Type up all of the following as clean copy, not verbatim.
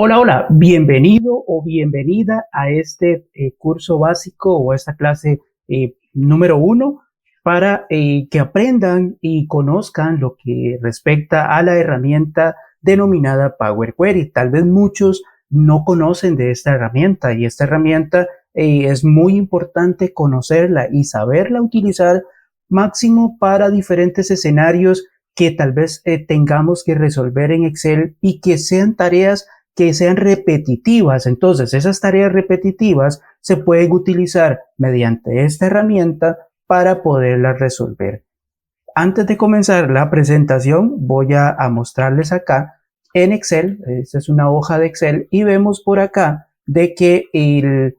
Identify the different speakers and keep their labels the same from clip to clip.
Speaker 1: Hola, hola, bienvenido o bienvenida a este curso básico o esta clase número 1 para que aprendan y conozcan lo que respecta a la herramienta denominada Power Query. Tal vez muchos no conocen de esta herramienta y esta herramienta es muy importante conocerla y saberla utilizar máximo para diferentes escenarios que tal vez tengamos que resolver en Excel y que sean tareas que sean repetitivas. Entonces, esas tareas repetitivas se pueden utilizar mediante esta herramienta para poderlas resolver. Antes de comenzar la presentación, voy a mostrarles acá en Excel, esta es una hoja de Excel, y vemos por acá de que el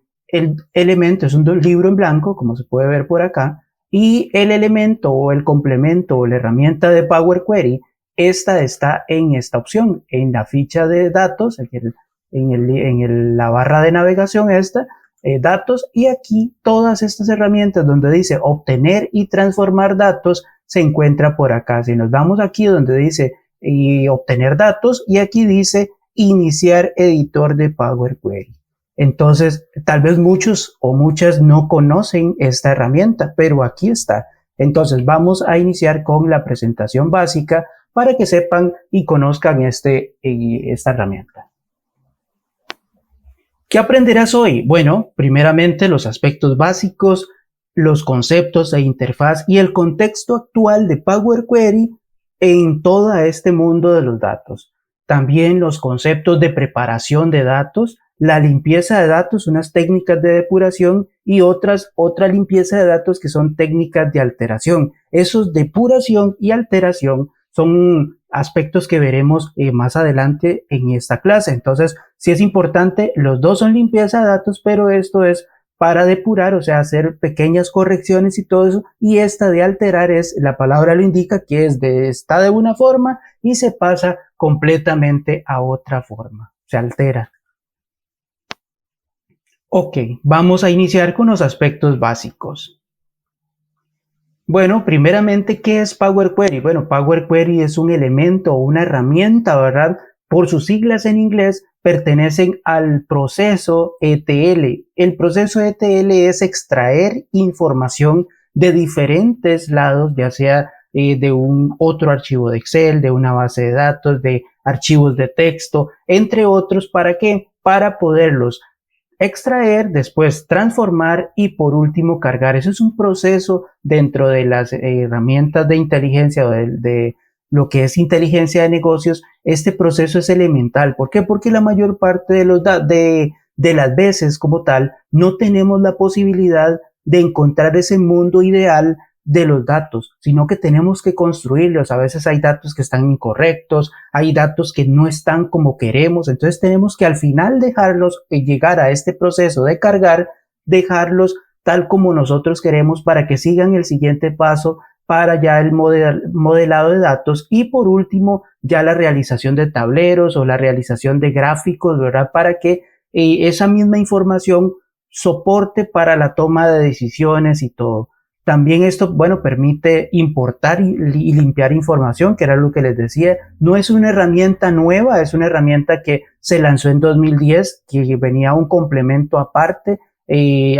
Speaker 1: elemento es un libro en blanco, como se puede ver por acá, y el elemento o el complemento o la herramienta de Power Query, esta está en esta opción, en la ficha de datos, la barra de navegación datos, y aquí todas estas herramientas donde dice obtener y transformar datos se encuentra por acá. Si nos vamos aquí donde dice obtener datos, y aquí dice iniciar editor de Power Query. Entonces, tal vez muchos o muchas no conocen esta herramienta, pero aquí está. Entonces, vamos a iniciar con la presentación básica para que sepan y conozcan esta herramienta. ¿Qué aprenderás hoy? Bueno, primeramente los aspectos básicos, los conceptos de interfaz y el contexto actual de Power Query en todo este mundo de los datos. También los conceptos de preparación de datos, la limpieza de datos, unas técnicas de depuración y otra limpieza de datos que son técnicas de alteración. Esos depuración y alteración son aspectos que veremos más adelante en esta clase. Entonces, sí es importante, los dos son limpieza de datos, pero esto es para depurar, o sea, hacer pequeñas correcciones y todo eso, y esta de alterar la palabra lo indica, que está de una forma y se pasa completamente a otra forma, se altera. Ok, vamos a iniciar con los aspectos básicos. Bueno, primeramente, ¿qué es Power Query? Bueno, Power Query es un elemento o una herramienta, ¿verdad? Por sus siglas en inglés, pertenecen al proceso ETL. El proceso ETL es extraer información de diferentes lados, ya sea de un otro archivo de Excel, de una base de datos, de archivos de texto, entre otros. ¿Para qué? Para poderlos extraer, después transformar y por último cargar. Eso es un proceso dentro de las herramientas de inteligencia o de lo que es inteligencia de negocios. Este proceso es elemental. ¿Por qué? Porque la mayor parte de las veces como tal no tenemos la posibilidad de encontrar ese mundo ideal de los datos, sino que tenemos que construirlos. A veces hay datos que están incorrectos, hay datos que no están como queremos, entonces tenemos que al final dejarlos llegar a este proceso de cargar, dejarlos tal como nosotros queremos para que sigan el siguiente paso para ya el modelado de datos, y por último ya la realización de tableros o la realización de gráficos, ¿verdad? Para que esa misma información soporte para la toma de decisiones y todo. También esto, bueno, permite importar y limpiar información, que era lo que les decía. No es una herramienta nueva, es una herramienta que se lanzó en 2010, que venía un complemento aparte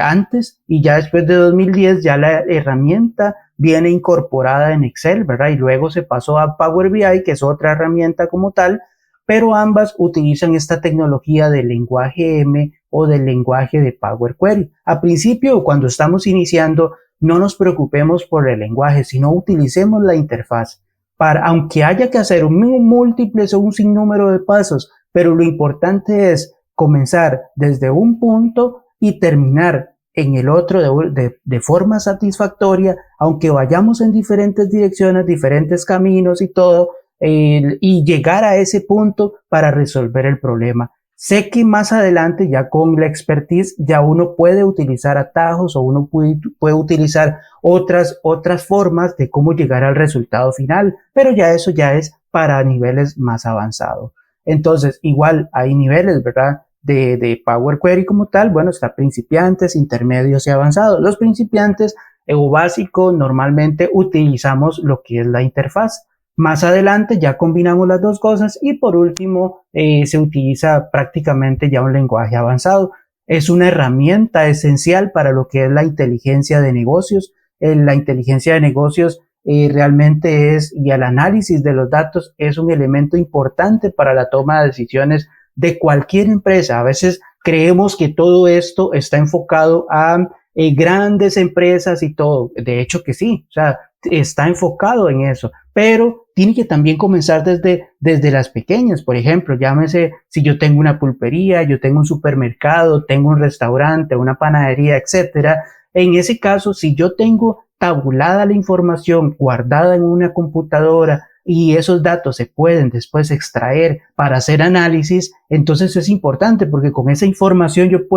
Speaker 1: antes, y ya después de 2010 ya la herramienta viene incorporada en Excel, ¿verdad? Y luego se pasó a Power BI, que es otra herramienta como tal, pero ambas utilizan esta tecnología del lenguaje M o del lenguaje de Power Query. A principio, cuando estamos iniciando, no nos preocupemos por el lenguaje, sino utilicemos la interfaz. Aunque haya que hacer múltiples o un sinnúmero de pasos, pero lo importante es comenzar desde un punto y terminar en el otro de forma satisfactoria, aunque vayamos en diferentes direcciones, diferentes caminos y todo, y llegar a ese punto para resolver el problema. Sé que más adelante, ya con la expertise, ya uno puede utilizar atajos o uno puede utilizar otras formas de cómo llegar al resultado final, pero ya eso ya es para niveles más avanzados. Entonces, igual hay niveles, ¿verdad? De Power Query como tal. Bueno, está principiantes, intermedios y avanzados. Los principiantes o básicos normalmente utilizamos lo que es la interfaz. Más adelante ya combinamos las dos cosas y por último se utiliza prácticamente ya un lenguaje avanzado. Es una herramienta esencial para lo que es la inteligencia de negocios. La inteligencia de negocios realmente es, y el análisis de los datos es un elemento importante para la toma de decisiones de cualquier empresa. A veces creemos que todo esto está enfocado a grandes empresas y todo. De hecho que sí, o sea, está enfocado en eso, pero tiene que también comenzar desde las pequeñas. Por ejemplo, llámese si yo tengo una pulpería, yo tengo un supermercado, tengo un restaurante, una panadería, etcétera. En ese caso, si yo tengo tabulada la información guardada en una computadora y esos datos se pueden después extraer para hacer análisis, entonces es importante porque con esa información yo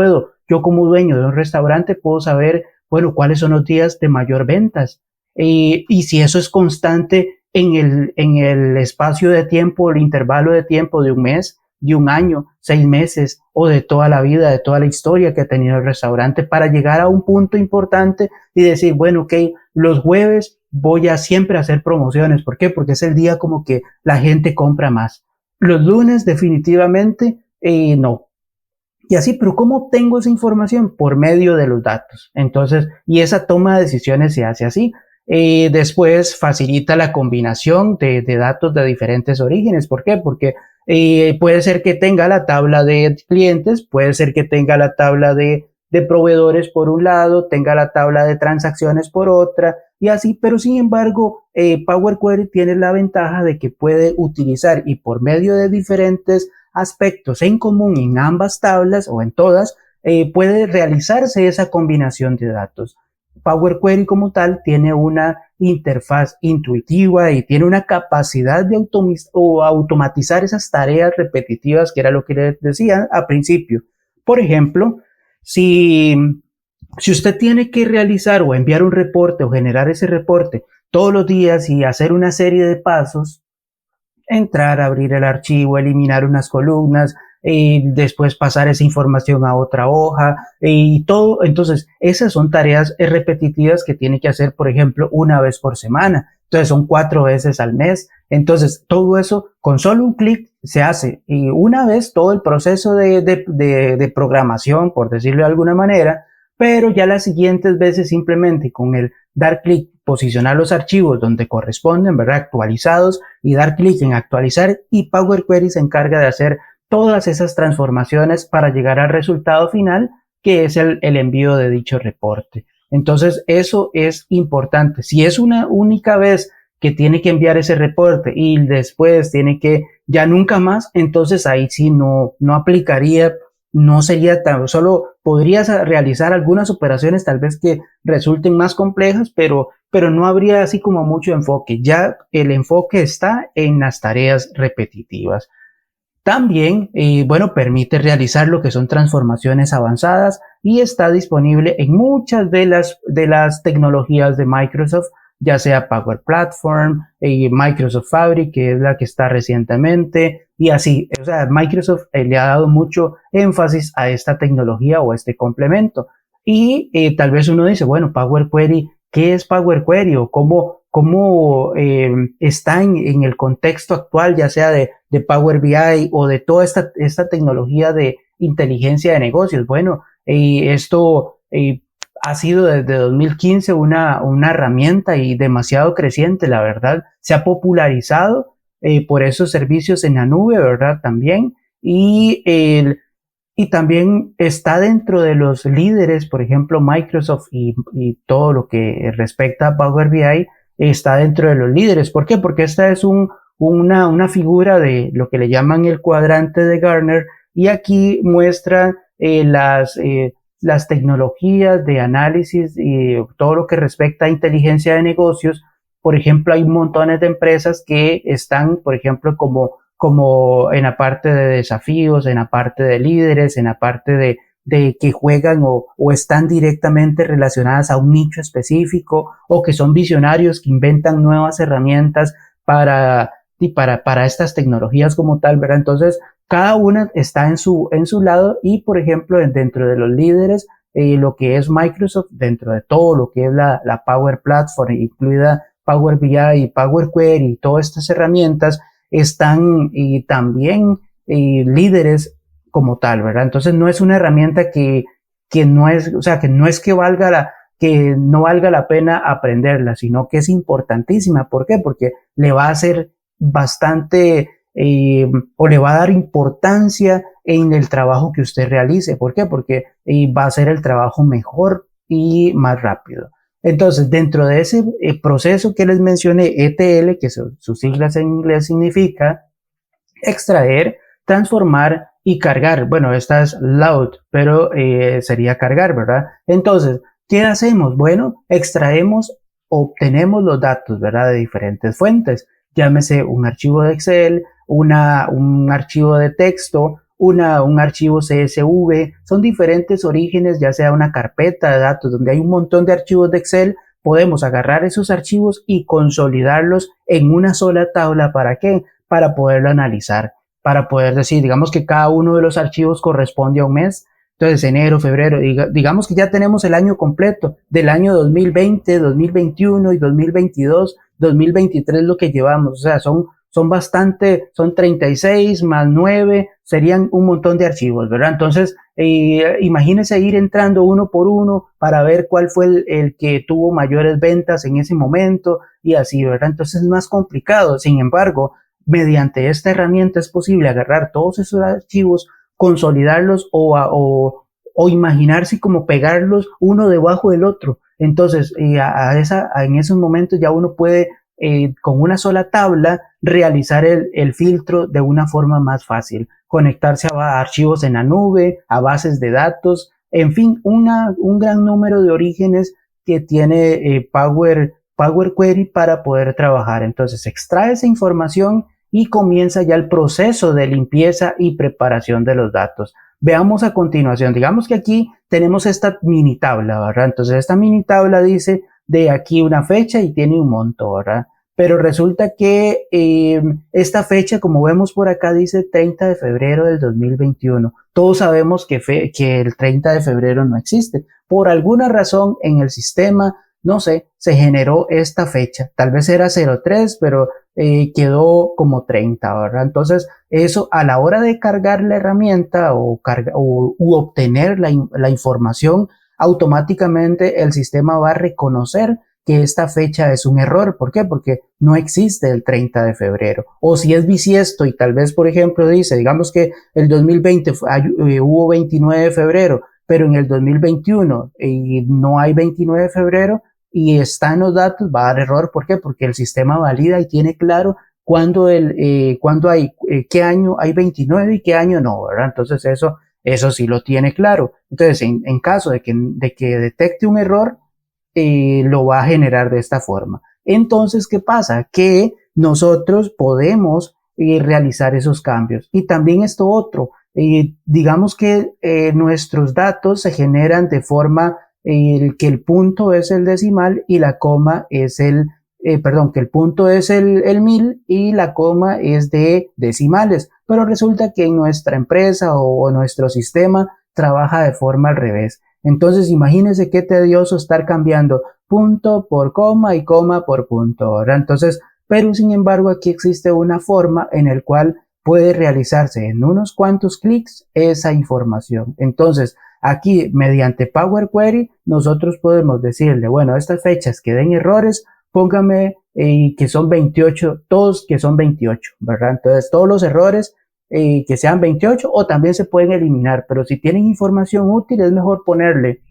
Speaker 1: como dueño de un restaurante puedo saber, bueno, cuáles son los días de mayor ventas. Y si eso es constante en el espacio de tiempo, el intervalo de tiempo de un mes, de un año, 6 meses o de toda la vida, de toda la historia que ha tenido el restaurante para llegar a un punto importante y decir, bueno, ok, los jueves voy a siempre hacer promociones. ¿Por qué? Porque es el día como que la gente compra más. Los lunes definitivamente no. Y así, pero ¿cómo tengo esa información? Por medio de los datos. Entonces, y esa toma de decisiones se hace así. Después facilita la combinación de datos de diferentes orígenes. ¿Por qué? Porque puede ser que tenga la tabla de clientes, puede ser que tenga la tabla de proveedores por un lado, tenga la tabla de transacciones por otra y así, pero sin embargo, Power Query tiene la ventaja de que puede utilizar y por medio de diferentes aspectos en común en ambas tablas o en todas, puede realizarse esa combinación de datos. Power Query como tal tiene una interfaz intuitiva y tiene una capacidad de automatizar esas tareas repetitivas que era lo que les decía al principio. Por ejemplo, si, si usted tiene que realizar o enviar un reporte o generar ese reporte todos los días y hacer una serie de pasos, entrar, abrir el archivo, eliminar unas columnas, después pasar esa información a otra hoja y todo. Entonces, esas son tareas repetitivas que tiene que hacer, por ejemplo, una vez por semana. Entonces, son 4 veces al mes. Entonces, todo eso con solo un clic se hace. Y una vez todo el proceso de programación, por decirlo de alguna manera, pero ya las siguientes veces simplemente con el dar clic, posicionar los archivos donde corresponden, ¿verdad? Actualizados y dar clic en actualizar y Power Query se encarga de hacer todas esas transformaciones para llegar al resultado final que es el envío de dicho reporte. Entonces eso es importante. Si es una única vez que tiene que enviar ese reporte y después tiene que ya nunca más, entonces ahí sí no aplicaría, no sería tan, solo podrías realizar algunas operaciones tal vez que resulten más complejas, pero no habría así como mucho enfoque. Ya el enfoque está en las tareas repetitivas. También, bueno, permite realizar lo que son transformaciones avanzadas y está disponible en muchas de las tecnologías de Microsoft, ya sea Power Platform, Microsoft Fabric, que es la que está recientemente, y así. O sea, Microsoft le ha dado mucho énfasis a esta tecnología o este complemento. Y tal vez uno dice, bueno, Power Query, ¿qué es Power Query? O cómo está en el contexto actual, ya sea de Power BI o de toda esta tecnología de inteligencia de negocios. Bueno, esto ha sido desde 2015 una herramienta y demasiado creciente, la verdad. Se ha popularizado por esos servicios en la nube, ¿verdad? También. Y también está dentro de los líderes, por ejemplo, Microsoft y todo lo que respecta a Power BI está dentro de los líderes. ¿Por qué? Porque esta es una figura de lo que le llaman el cuadrante de Gartner y aquí muestra las tecnologías de análisis y todo lo que respecta a inteligencia de negocios. Por ejemplo, hay montones de empresas que están, por ejemplo, como en la parte de desafíos, en la parte de líderes, en la parte de que juegan o están directamente relacionadas a un nicho específico o que son visionarios que inventan nuevas herramientas para estas tecnologías como tal, ¿verdad? Entonces, cada una está en su lado y, por ejemplo, dentro de los líderes, lo que es Microsoft, dentro de todo lo que es la Power Platform, incluida Power BI, Power Query, todas estas herramientas están también líderes como tal, ¿verdad? Entonces no es una herramienta que no es, o sea, que no es que no valga la pena aprenderla, sino que es importantísima. ¿Por qué? Porque le va a hacer bastante o le va a dar importancia en el trabajo que usted realice. ¿Por qué? Porque va a hacer el trabajo mejor y más rápido. Entonces, dentro de ese proceso que les mencioné, ETL, que sus siglas en inglés significa extraer, transformar y cargar. Bueno, esta es load, pero sería cargar, ¿verdad? Entonces, ¿qué hacemos? Bueno, extraemos, obtenemos los datos, ¿verdad? De diferentes fuentes. Llámese un archivo de Excel, un archivo de texto, un archivo CSV. Son diferentes orígenes, ya sea una carpeta de datos donde hay un montón de archivos de Excel. Podemos agarrar esos archivos y consolidarlos en una sola tabla. ¿Para qué? Para poderlo analizar, para poder decir, digamos que cada uno de los archivos corresponde a un mes. Entonces, enero, febrero, digamos que ya tenemos el año completo del año 2020, 2021 y 2022, 2023 lo que llevamos. O sea, son bastante, son 36 más 9, serían un montón de archivos, ¿verdad? Entonces, imagínense ir entrando uno por uno para ver cuál fue el que tuvo mayores ventas en ese momento y así, ¿verdad? Entonces es más complicado. Sin embargo, mediante esta herramienta es posible agarrar todos esos archivos, consolidarlos o imaginarse como pegarlos uno debajo del otro. Entonces, en esos momentos ya uno puede, con una sola tabla, realizar el filtro de una forma más fácil, conectarse a archivos en la nube, a bases de datos, en fin, un gran número de orígenes que tiene Power Query para poder trabajar. Entonces, extrae esa información y comienza ya el proceso de limpieza y preparación de los datos. Veamos a continuación, digamos que aquí tenemos esta mini tabla, ¿verdad? Entonces esta mini tabla dice de aquí una fecha y tiene un monto, ¿verdad? Pero resulta que esta fecha, como vemos por acá, dice 30 de febrero del 2021. Todos sabemos que el 30 de febrero no existe. Por alguna razón en el sistema, no sé, se generó esta fecha. Tal vez era 03, pero quedó como 30, ¿verdad? Entonces, eso a la hora de cargar la herramienta u obtener la información, automáticamente el sistema va a reconocer que esta fecha es un error. ¿Por qué? Porque no existe el 30 de febrero. O si es bisiesto y tal vez, por ejemplo, dice, digamos que el 2020 hubo 29 de febrero, pero en el 2021 no hay 29 de febrero, y está en los datos, va a dar error. ¿Por qué? Porque el sistema valida y tiene claro cuándo hay, qué año hay 29 y qué año no, ¿verdad? Entonces eso sí lo tiene claro. Entonces, en caso de que detecte un error, lo va a generar de esta forma. Entonces, ¿qué pasa? Que nosotros podemos realizar esos cambios. Y también esto otro, digamos que nuestros datos se generan de forma que el punto es el decimal y la coma es que el punto es el 1000 y la coma es de decimales, pero resulta que en nuestra empresa o nuestro sistema trabaja de forma al revés. Entonces imagínense qué tedioso estar cambiando punto por coma y coma por punto, ¿verdad? Entonces, pero sin embargo aquí existe una forma en la cual puede realizarse en unos cuantos clics esa información. Entonces, aquí, mediante Power Query, nosotros podemos decirle, bueno, estas fechas que den errores, póngame que son 28, todos que son 28, ¿verdad? Entonces, todos los errores que sean 28 o también se pueden eliminar, pero si tienen información útil, es mejor ponerle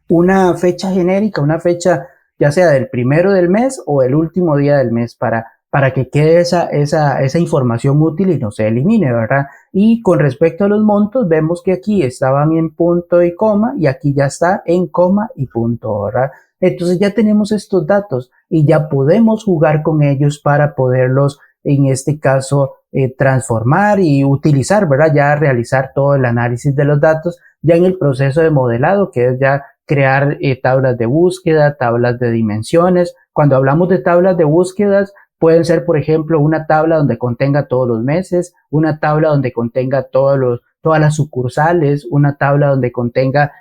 Speaker 1: una fecha genérica, una fecha ya sea del primero del mes o el último día del mes para que quede esa información útil y no se elimine, ¿verdad? Y con respecto a los montos, vemos que aquí estaban en punto y coma y aquí ya está en coma y punto, ¿verdad? Entonces ya tenemos estos datos y ya podemos jugar con ellos para poderlos, en este caso, transformar y utilizar, ¿verdad? Ya realizar todo el análisis de los datos ya en el proceso de modelado, que es ya crear tablas de búsqueda, tablas de dimensiones. Cuando hablamos de tablas de búsquedas, pueden ser, por ejemplo, una tabla donde contenga todos los meses, una tabla donde contenga todos todas las sucursales, una tabla donde contenga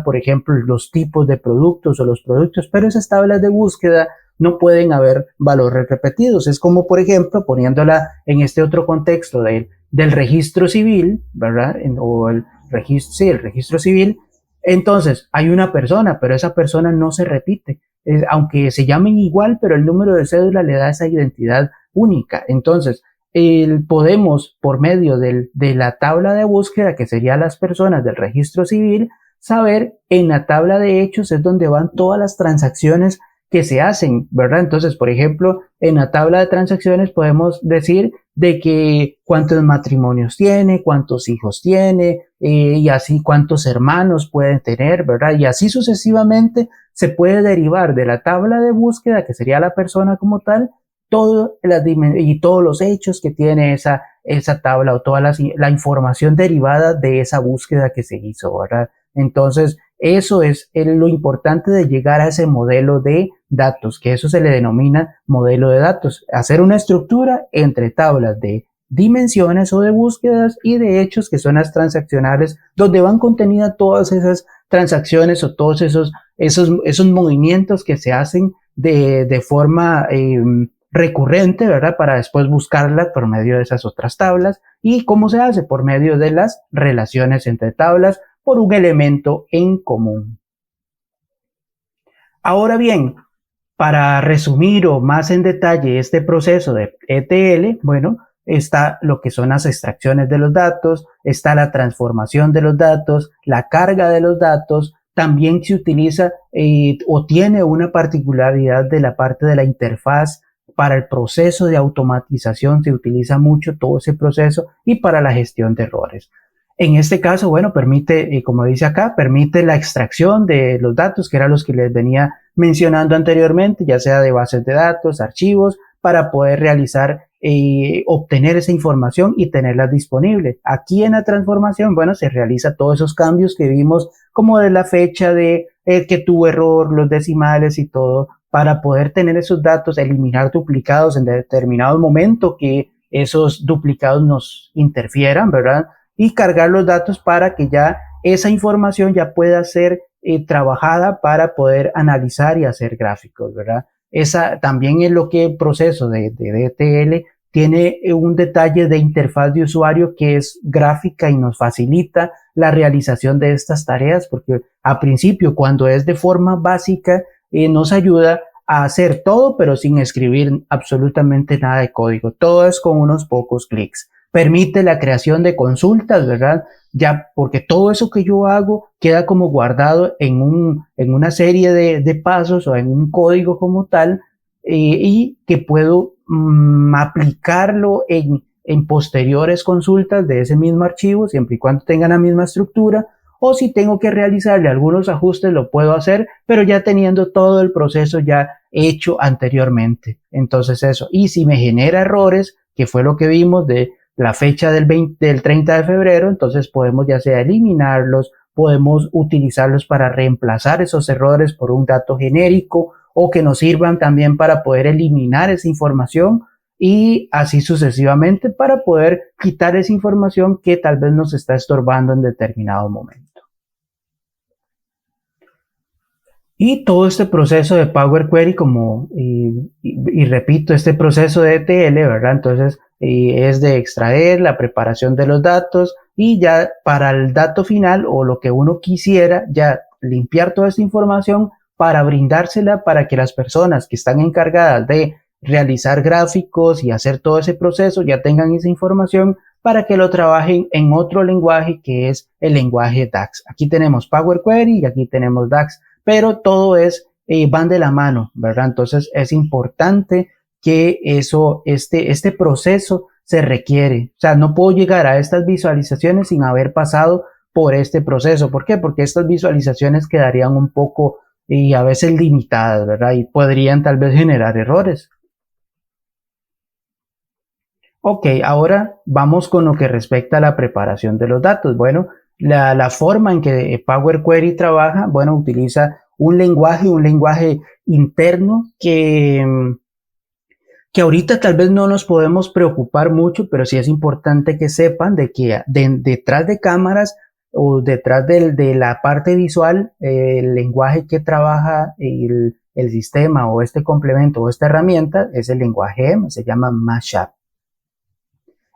Speaker 1: por ejemplo, los tipos de productos o los productos, pero esas tablas de búsqueda no pueden haber valores repetidos. Es como, por ejemplo, poniéndola en este otro contexto del registro civil, ¿verdad? O el registro civil. Entonces, hay una persona, pero esa persona no se repite. Aunque se llamen igual, pero el número de cédula le da esa identidad única. Entonces, podemos, por medio de la tabla de búsqueda, que serían las personas del registro civil, saber en la tabla de hechos es donde van todas las transacciones que se hacen, ¿verdad? Entonces, por ejemplo, en la tabla de transacciones podemos decir de que cuántos matrimonios tiene, cuántos hijos tiene, y así cuántos hermanos pueden tener, ¿verdad? Y así sucesivamente se puede derivar de la tabla de búsqueda, que sería la persona como tal, y todos los hechos que tiene esa tabla o toda la información derivada de esa búsqueda que se hizo, ¿verdad? Entonces, eso es lo importante de llegar a ese modelo de datos, que eso se le denomina modelo de datos. Hacer una estructura entre tablas de dimensiones o de búsquedas y de hechos, que son las transaccionales, donde van contenidas todas esas transacciones o todos esos movimientos que se hacen de forma recurrente, ¿verdad? Para después buscarlas por medio de esas otras tablas. ¿Y cómo se hace? Por medio de las relaciones entre tablas por un elemento en común. Ahora bien, para resumir o más en detalle este proceso de ETL, bueno, está lo que son las extracciones de los datos, está la transformación de los datos, la carga de los datos. También se utiliza o tiene una particularidad de la parte de la interfaz. Para el proceso de automatización se utiliza mucho todo ese proceso, y para la gestión de errores. En este caso, bueno, permite, como dice acá, permite la extracción de los datos, que eran los que les venía mencionando anteriormente, ya sea de bases de datos, archivos, para poder realizar, obtener esa información y tenerla disponible. Aquí en la transformación, bueno, se realiza todos esos cambios que vimos, como de la fecha de que tuvo error, los decimales y todo, para poder tener esos datos, eliminar duplicados en determinado momento que esos duplicados nos interfieran, ¿verdad? Y cargar los datos para que ya esa información ya pueda ser trabajada para poder analizar y hacer gráficos, ¿verdad? Esa también es lo que el proceso de ETL tiene un detalle de interfaz de usuario que es gráfica y nos facilita la realización de estas tareas, porque a principio, cuando es de forma básica, nos ayuda a hacer todo, pero sin escribir absolutamente nada de código. Todo es con unos pocos clics. Permite la creación de consultas, ¿verdad? Ya, porque todo eso que yo hago queda como guardado en una serie de pasos o en un código como tal, y que puedo aplicarlo en posteriores consultas de ese mismo archivo, siempre y cuando tengan la misma estructura, o si tengo que realizarle algunos ajustes, lo puedo hacer, pero ya teniendo todo el proceso ya hecho anteriormente. Entonces eso, y si me genera errores, que fue lo que vimos de la fecha del 30 de febrero, entonces podemos ya sea eliminarlos, podemos utilizarlos para reemplazar esos errores por un dato genérico, o que nos sirvan también para poder eliminar esa información, y así sucesivamente para poder quitar esa información que tal vez nos está estorbando en determinado momento. Y todo este proceso de Power Query, y repito, este proceso de ETL, ¿verdad? Entonces, es de extraer, la preparación de los datos, y ya para el dato final o lo que uno quisiera, ya limpiar toda esta información para brindársela para que las personas que están encargadas de realizar gráficos y hacer todo ese proceso ya tengan esa información para que lo trabajen en otro lenguaje, que es el lenguaje DAX. Aquí tenemos Power Query y aquí tenemos DAX, pero todo van de la mano, ¿verdad? Entonces es importante que este proceso se requiere. O sea, no puedo llegar a estas visualizaciones sin haber pasado por este proceso. ¿Por qué? Porque estas visualizaciones quedarían un poco y a veces limitadas, ¿verdad? Y podrían tal vez generar errores. Ok, ahora vamos con lo que respecta a la preparación de los datos. Bueno, la forma en que Power Query trabaja, bueno, utiliza un lenguaje interno que ahorita tal vez no nos podemos preocupar mucho, pero sí es importante que sepan de que detrás de cámaras o detrás de la parte visual, el lenguaje que trabaja el sistema o este complemento o esta herramienta es el lenguaje M, se llama Mashup.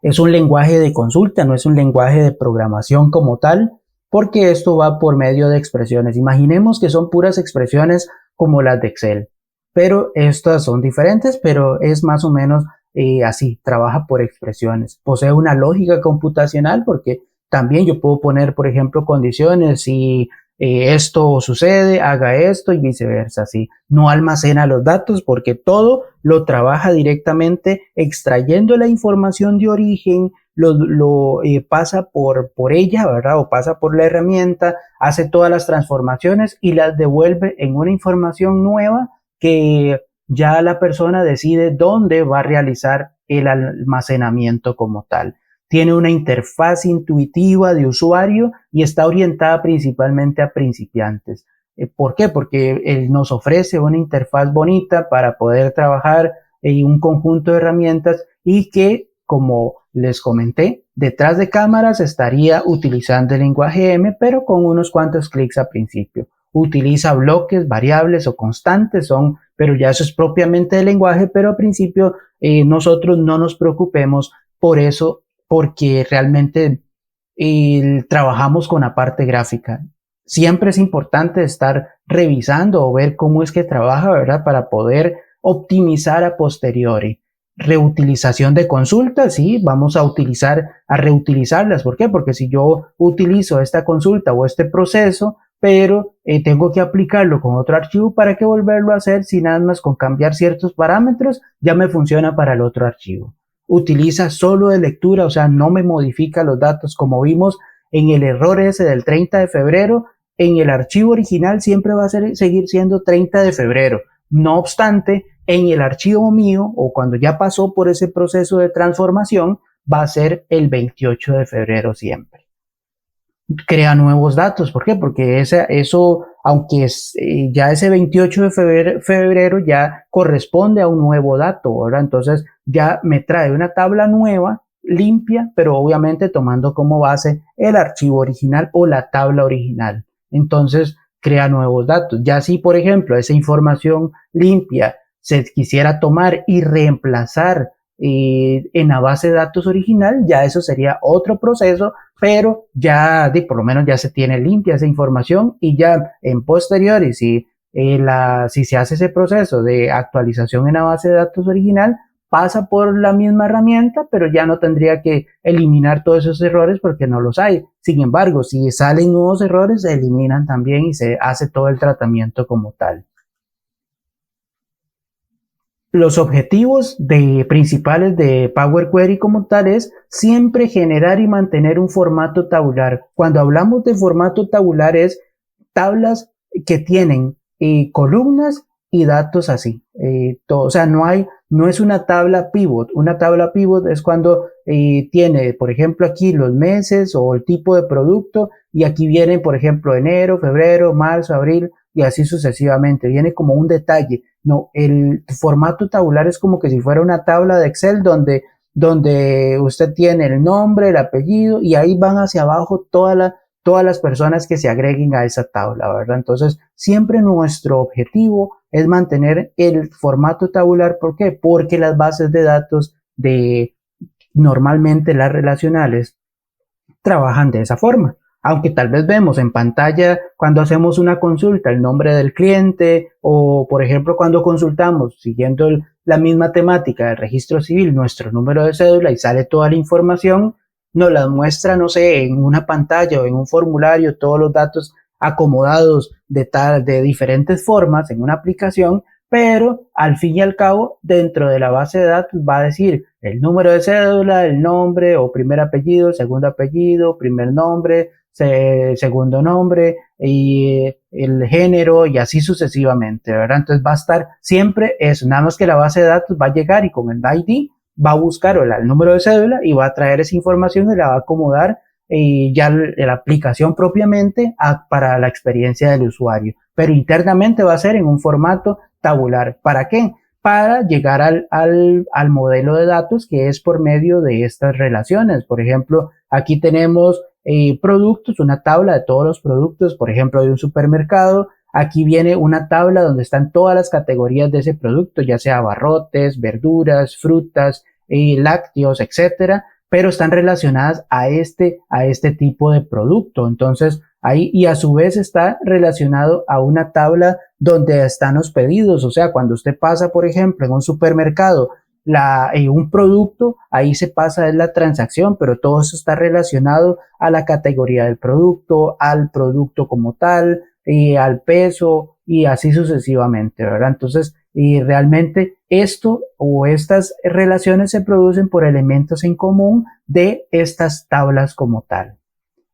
Speaker 1: Es un lenguaje de consulta, no es un lenguaje de programación como tal, porque esto va por medio de expresiones. Imaginemos que son puras expresiones como las de Excel, pero estas son diferentes, pero es más o menos así, trabaja por expresiones. Posee una lógica computacional porque también yo puedo poner, por ejemplo, condiciones si esto sucede, haga esto y viceversa. Así no almacena los datos porque todo lo trabaja directamente extrayendo la información de origen, lo pasa por ella, ¿verdad? O pasa por la herramienta, hace todas las transformaciones y las devuelve en una información nueva que ya la persona decide dónde va a realizar el almacenamiento como tal. Tiene una interfaz intuitiva de usuario y está orientada principalmente a principiantes. ¿Por qué? Porque él nos ofrece una interfaz bonita para poder trabajar en un conjunto de herramientas y que, como les comenté, detrás de cámaras estaría utilizando el lenguaje M, pero con unos cuantos clics al principio. Utiliza bloques, variables o constantes, pero ya eso es propiamente del lenguaje, pero al principio nosotros no nos preocupemos por eso, porque realmente trabajamos con la parte gráfica. Siempre es importante estar revisando o ver cómo es que trabaja, ¿verdad? Para poder optimizar a posteriori. Reutilización de consultas, sí, vamos a reutilizarlas. ¿Por qué? Porque si yo utilizo esta consulta o este proceso, pero tengo que aplicarlo con otro archivo, ¿para qué volverlo a hacer si nada más con cambiar ciertos parámetros ya me funciona para el otro archivo? Utiliza solo de lectura, o sea, no me modifica los datos como vimos en el error ese del 30 de febrero. En el archivo original siempre va a seguir siendo 30 de febrero. No obstante, en el archivo mío o cuando ya pasó por ese proceso de transformación va a ser el 28 de febrero siempre. Crea nuevos datos. ¿Por qué? Porque eso, aunque ya ese 28 de febrero ya corresponde a un nuevo dato, ¿verdad? Entonces ya me trae una tabla nueva, limpia, pero obviamente tomando como base el archivo original o la tabla original. Entonces crea nuevos datos. Ya si, por ejemplo, esa información limpia se quisiera tomar y reemplazar en la base de datos original, ya eso sería otro proceso, pero ya por lo menos ya se tiene limpia esa información y ya en posteriori, si se hace ese proceso de actualización en la base de datos original, pasa por la misma herramienta, pero ya no tendría que eliminar todos esos errores porque no los hay. Sin embargo, si salen nuevos errores, se eliminan también y se hace todo el tratamiento como tal. Los objetivos principales de Power Query como tal es siempre generar y mantener un formato tabular. Cuando hablamos de formato tabular es tablas que tienen columnas y datos así. O sea, no es una tabla pivot. Una tabla pivot es cuando tiene, por ejemplo, aquí los meses o el tipo de producto y aquí vienen, por ejemplo, enero, febrero, marzo, abril y así sucesivamente. Viene como un detalle. No, el formato tabular es como que si fuera una tabla de Excel donde usted tiene el nombre, el apellido y ahí van hacia abajo todas las personas que se agreguen a esa tabla, ¿verdad? Entonces, siempre nuestro objetivo es mantener el formato tabular. ¿Por qué? Porque las bases de datos normalmente las relacionales trabajan de esa forma. Aunque tal vez vemos en pantalla cuando hacemos una consulta el nombre del cliente o, por ejemplo, cuando consultamos siguiendo la misma temática del registro civil nuestro número de cédula y sale toda la información, nos la muestra, no sé, en una pantalla o en un formulario, todos los datos acomodados de diferentes formas en una aplicación, pero al fin y al cabo, dentro de la base de datos va a decir el número de cédula, el nombre o primer apellido, primer nombre, segundo nombre y el género y así sucesivamente, ¿verdad? Entonces va a estar siempre eso, nada más que la base de datos va a llegar y con el ID va a buscar el número de cédula y va a traer esa información y la va a acomodar ya la aplicación propiamente para la experiencia del usuario, pero internamente va a ser en un formato tabular. ¿Para qué? para llegar al modelo de datos, que es por medio de estas relaciones. Por ejemplo, aquí tenemos productos, una tabla de todos los productos, por ejemplo, de un supermercado. Aquí viene una tabla donde están todas las categorías de ese producto, ya sea abarrotes, verduras, frutas, lácteos, etcétera, pero están relacionadas a este tipo de producto. Entonces, ahí, y a su vez está relacionado a una tabla donde están los pedidos. O sea, cuando usted pasa, por ejemplo, en un supermercado, un producto, ahí se pasa es la transacción, pero todo eso está relacionado a la categoría del producto, al producto como tal, al peso y así sucesivamente, ¿verdad? Entonces, y realmente esto o estas relaciones se producen por elementos en común de estas tablas como tal.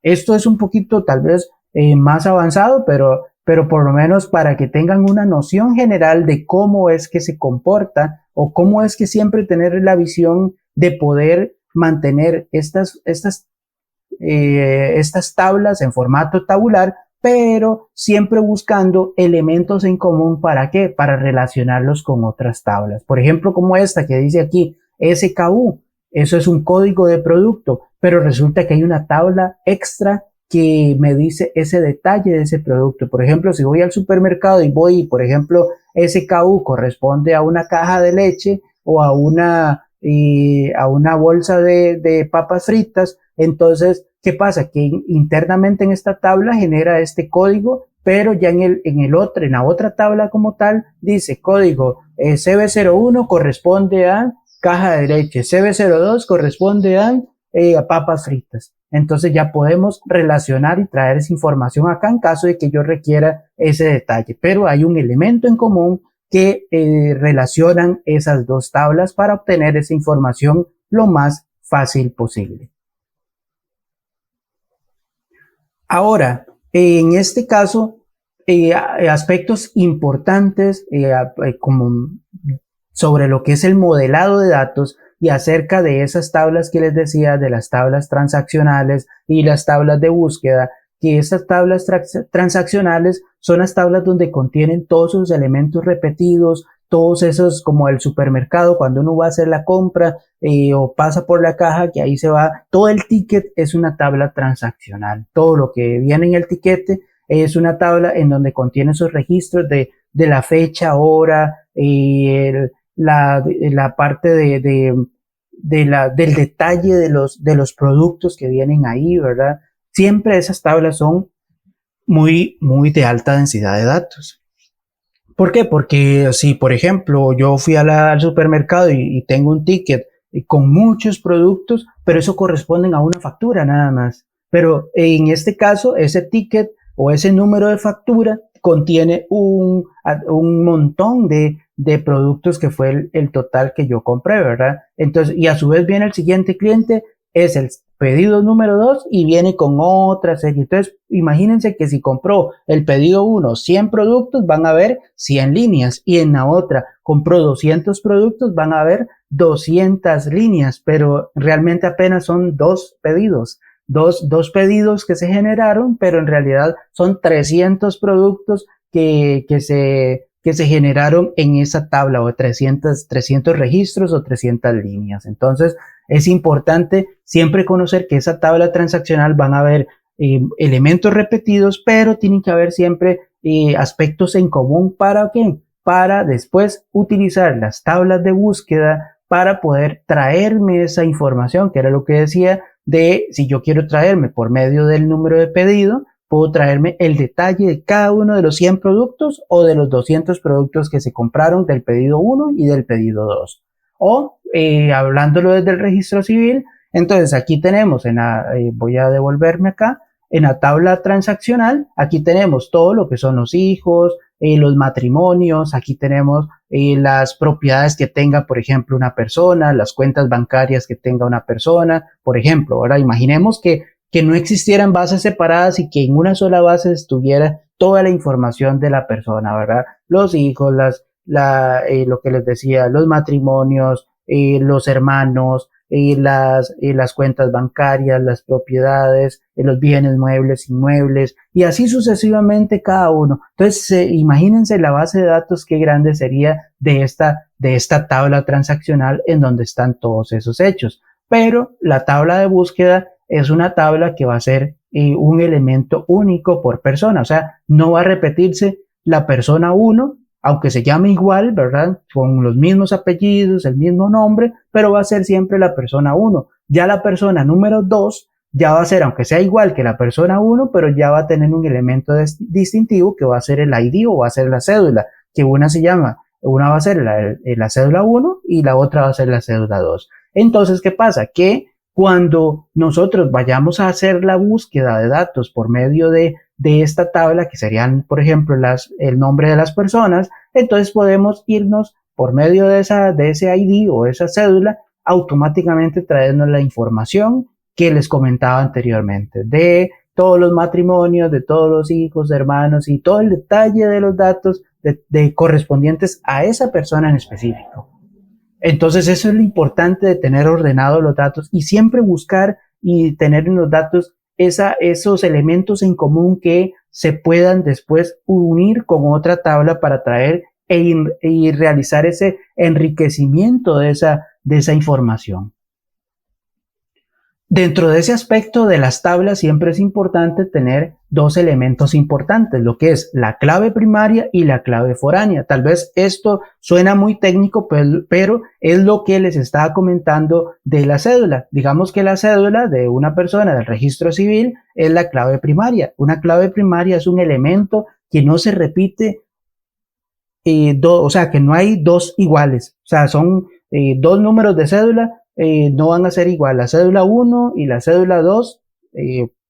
Speaker 1: Esto es un poquito tal vez más avanzado, pero por lo menos para que tengan una noción general de cómo es que se comporta o cómo es que siempre tener la visión de poder mantener estas tablas en formato tabular, pero siempre buscando elementos en común. ¿Para qué? Para relacionarlos con otras tablas. Por ejemplo, como esta que dice aquí, SKU. Eso es un código de producto, pero resulta que hay una tabla extra que me dice ese detalle de ese producto. Por ejemplo, si voy al supermercado y voy, por ejemplo, SKU corresponde a una caja de leche o a una bolsa de papas fritas, entonces, ¿qué pasa? Que internamente en esta tabla genera este código, pero ya en la otra tabla como tal, dice código CB01 corresponde a caja de leche, CB02 corresponde a papas fritas. Entonces ya podemos relacionar y traer esa información acá en caso de que yo requiera ese detalle, pero hay un elemento en común que relacionan esas dos tablas para obtener esa información lo más fácil posible. Ahora, en este caso, aspectos importantes como sobre lo que es el modelado de datos y acerca de esas tablas que les decía, de las tablas transaccionales y las tablas de búsqueda, que esas tablas transaccionales son las tablas donde contienen todos esos elementos repetidos, todos esos como el supermercado, cuando uno va a hacer la compra o pasa por la caja, que ahí se va, todo el ticket es una tabla transaccional. Todo lo que viene en el tiquete es una tabla en donde contiene esos registros de la fecha, hora, la parte del detalle de los productos que vienen ahí, ¿verdad? Siempre esas tablas son muy, muy de alta densidad de datos. ¿Por qué? Porque si, por ejemplo, yo fui al supermercado y tengo un ticket con muchos productos, pero eso corresponde a una factura nada más. Pero en este caso, ese ticket o ese número de factura contiene un montón de productos que fue el total que yo compré, ¿verdad? Entonces, y a su vez viene el siguiente cliente, es el pedido número 2 y viene con otra serie. Entonces, imagínense que si compró el pedido 1 100 productos, van a ver 100 líneas y en la otra compró 200 productos, van a ver 200 líneas, pero realmente apenas son dos pedidos. Dos pedidos que se generaron, pero en realidad son 300 productos que se generaron en esa tabla, o 300 registros o 300 líneas. Entonces, es importante siempre conocer que esa tabla transaccional van a haber elementos repetidos, pero tienen que haber siempre aspectos en común. ¿Para qué? Para después utilizar las tablas de búsqueda para poder traerme esa información, que era lo que decía, de si yo quiero traerme por medio del número de pedido, puedo traerme el detalle de cada uno de los 100 productos o de los 200 productos que se compraron del pedido 1 y del pedido 2. O hablándolo desde el registro civil, entonces aquí tenemos, voy a devolverme acá, en la tabla transaccional, aquí tenemos todo lo que son los hijos, los matrimonios, aquí tenemos las propiedades que tenga, por ejemplo, una persona, las cuentas bancarias que tenga una persona, por ejemplo. Ahora imaginemos que no existieran bases separadas y que en una sola base estuviera toda la información de la persona, ¿verdad? Los hijos, lo que les decía, los matrimonios, los hermanos, las cuentas bancarias, las propiedades, los bienes muebles, inmuebles, y así sucesivamente cada uno. Entonces, imagínense la base de datos qué grande sería de de esta tabla transaccional en donde están todos esos hechos. Pero la tabla de búsqueda es una tabla que va a ser un elemento único por persona, o sea, no va a repetirse la persona 1, aunque se llame igual, ¿verdad? Con los mismos apellidos, el mismo nombre, pero va a ser siempre la persona 1. Ya la persona número 2 ya va a ser, aunque sea igual que la persona 1, pero ya va a tener un elemento distintivo que va a ser el ID o va a ser la cédula, que una va a ser la cédula 1 y la otra va a ser la cédula 2. Entonces, ¿qué pasa? Que cuando nosotros vayamos a hacer la búsqueda de datos por medio de esta tabla, que serían, por ejemplo, el nombre de las personas, entonces podemos irnos por medio de ese ID o esa cédula, automáticamente traernos la información que les comentaba anteriormente, de todos los matrimonios, de todos los hijos, hermanos y todo el detalle de los datos de correspondientes a esa persona en específico. Entonces eso es lo importante de tener ordenados los datos y siempre buscar y tener en los datos esos elementos en común que se puedan después unir con otra tabla para traer y realizar ese enriquecimiento de esa información. Dentro de ese aspecto de las tablas siempre es importante tener dos elementos importantes, lo que es la clave primaria y la clave foránea. Tal vez esto suena muy técnico, pero es lo que les estaba comentando de la cédula. Digamos que la cédula de una persona del registro civil es la clave primaria. Una clave primaria es un elemento que no se repite, o sea, que no hay dos iguales. O sea, son dos números de cédula. No van a ser igual la cédula 1 y la cédula 2,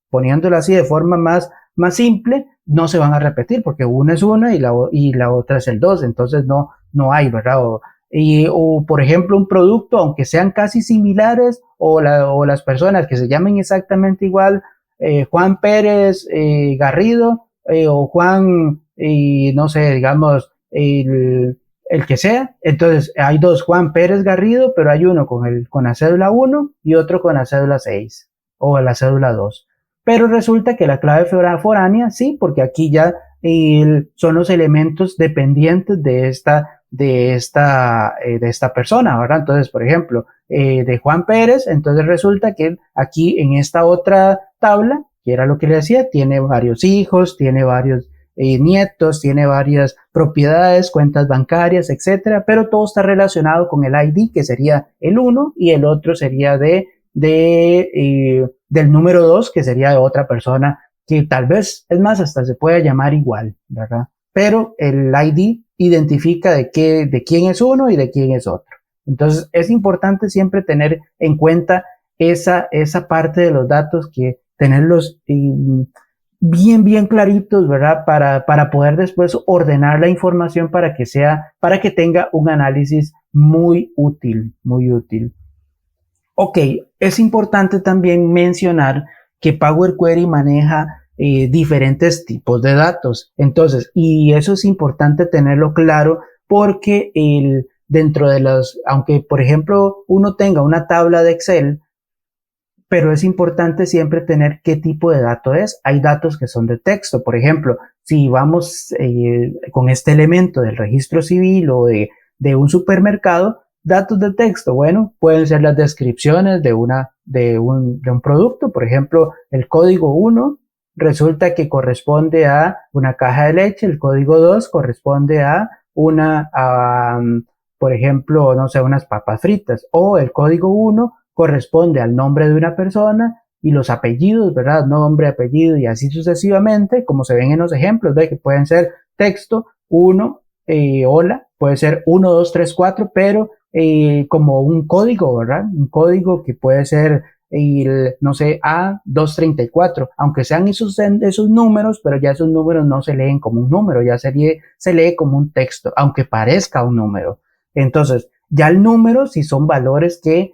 Speaker 1: poniéndolo así de forma más simple, no se van a repetir porque una es una y la otra es el 2, entonces no hay, ¿verdad? O por ejemplo un producto, aunque sean casi similares o las personas que se llamen exactamente igual, Juan Pérez Garrido o Juan, no sé, digamos, el que sea. Entonces hay dos Juan Pérez Garrido, pero hay uno con la cédula 1 y otro con la cédula 6 o la cédula 2. Pero resulta que la clave foránea sí, porque aquí ya son los elementos dependientes de esta persona, ¿verdad? Entonces, por ejemplo, de Juan Pérez, entonces resulta que aquí en esta otra tabla, que era lo que le decía, tiene varios hijos, tiene varios nietos, tiene varias propiedades, cuentas bancarias, etcétera, pero todo está relacionado con el ID, que sería el 1, y el otro sería del número 2, que sería de otra persona, que tal vez, es más, hasta se pueda llamar igual, ¿verdad? Pero el ID identifica de quién es uno y de quién es otro. Entonces, es importante siempre tener en cuenta esa parte de los datos, que tenerlos bien claritos, ¿verdad? Para poder después ordenar la información para que tenga un análisis muy útil, muy útil. Ok, es importante también mencionar que Power Query maneja diferentes tipos de datos. Entonces, y eso es importante tenerlo claro porque dentro de aunque por ejemplo uno tenga una tabla de Excel, pero es importante siempre tener qué tipo de dato es. Hay datos que son de texto. Por ejemplo, si vamos con este elemento del registro civil o de un supermercado, datos de texto, bueno, pueden ser las descripciones de un producto. Por ejemplo, el código 1 resulta que corresponde a una caja de leche, el código 2 corresponde a por ejemplo, no sé, unas papas fritas, o el código 1 corresponde al nombre de una persona y los apellidos, ¿verdad? Nombre, apellido y así sucesivamente, como se ven en los ejemplos, ¿ve? Que pueden ser texto 1, hola, puede ser 1, 2, 3, 4, pero como un código, ¿verdad? Un código que puede ser, no sé, A234, aunque sean esos números, pero ya esos números no se leen como un número, ya se lee como un texto, aunque parezca un número. Entonces, ya el número, si son valores que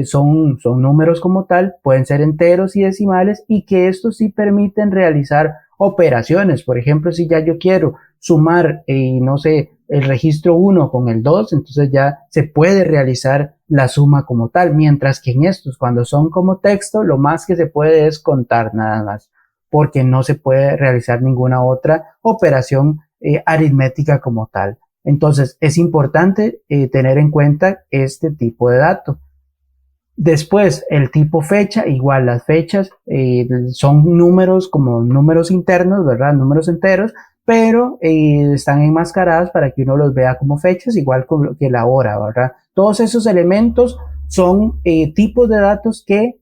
Speaker 1: son números como tal, pueden ser enteros y decimales, y que estos sí permiten realizar operaciones. Por ejemplo, si ya yo quiero sumar, no sé, el registro 1 con el 2, entonces ya se puede realizar la suma como tal, mientras que en estos, cuando son como texto, lo más que se puede es contar nada más, porque no se puede realizar ninguna otra operación aritmética como tal. Entonces es importante tener en cuenta este tipo de datos. Después, el tipo fecha, igual las fechas son números como números internos, ¿verdad? Números enteros, pero están enmascaradas para que uno los vea como fechas, igual que la hora, ¿verdad? Todos esos elementos son tipos de datos que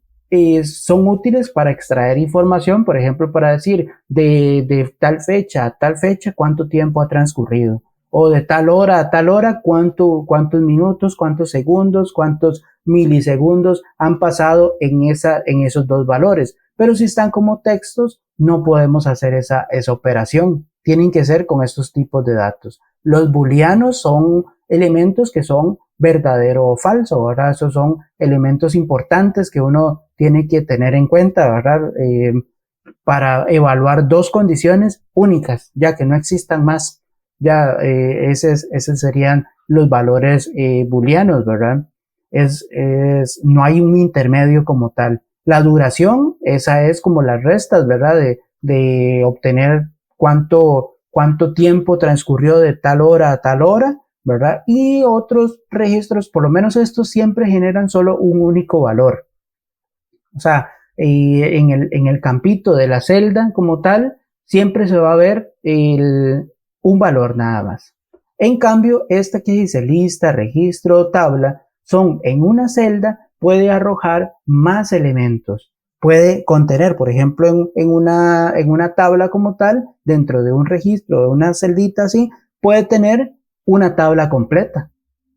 Speaker 1: son útiles para extraer información, por ejemplo, para decir de tal fecha a tal fecha cuánto tiempo ha transcurrido, o de tal hora a tal hora cuántos minutos, cuántos segundos, cuántos milisegundos han pasado en esos dos valores. Pero si están como textos, no podemos hacer esa operación. Tienen que ser con estos tipos de datos. Los booleanos son elementos que son verdadero o falso, ¿verdad? Esos son elementos importantes que uno tiene que tener en cuenta, ¿verdad? Para evaluar dos condiciones únicas, ya que no existan más. Ya esos serían los valores booleanos, ¿verdad? No hay un intermedio como tal. La duración, esa es como las restas, ¿verdad? De obtener cuánto tiempo transcurrió de tal hora a tal hora, ¿verdad? Y otros registros, por lo menos estos siempre generan solo un único valor. O sea, en el campito de la celda como tal, siempre se va a ver un valor nada más. En cambio, esta que dice lista, registro, tabla, son en una celda, puede arrojar más elementos. Puede contener, por ejemplo, en una tabla como tal, dentro de un registro, de una celdita así, puede tener una tabla completa.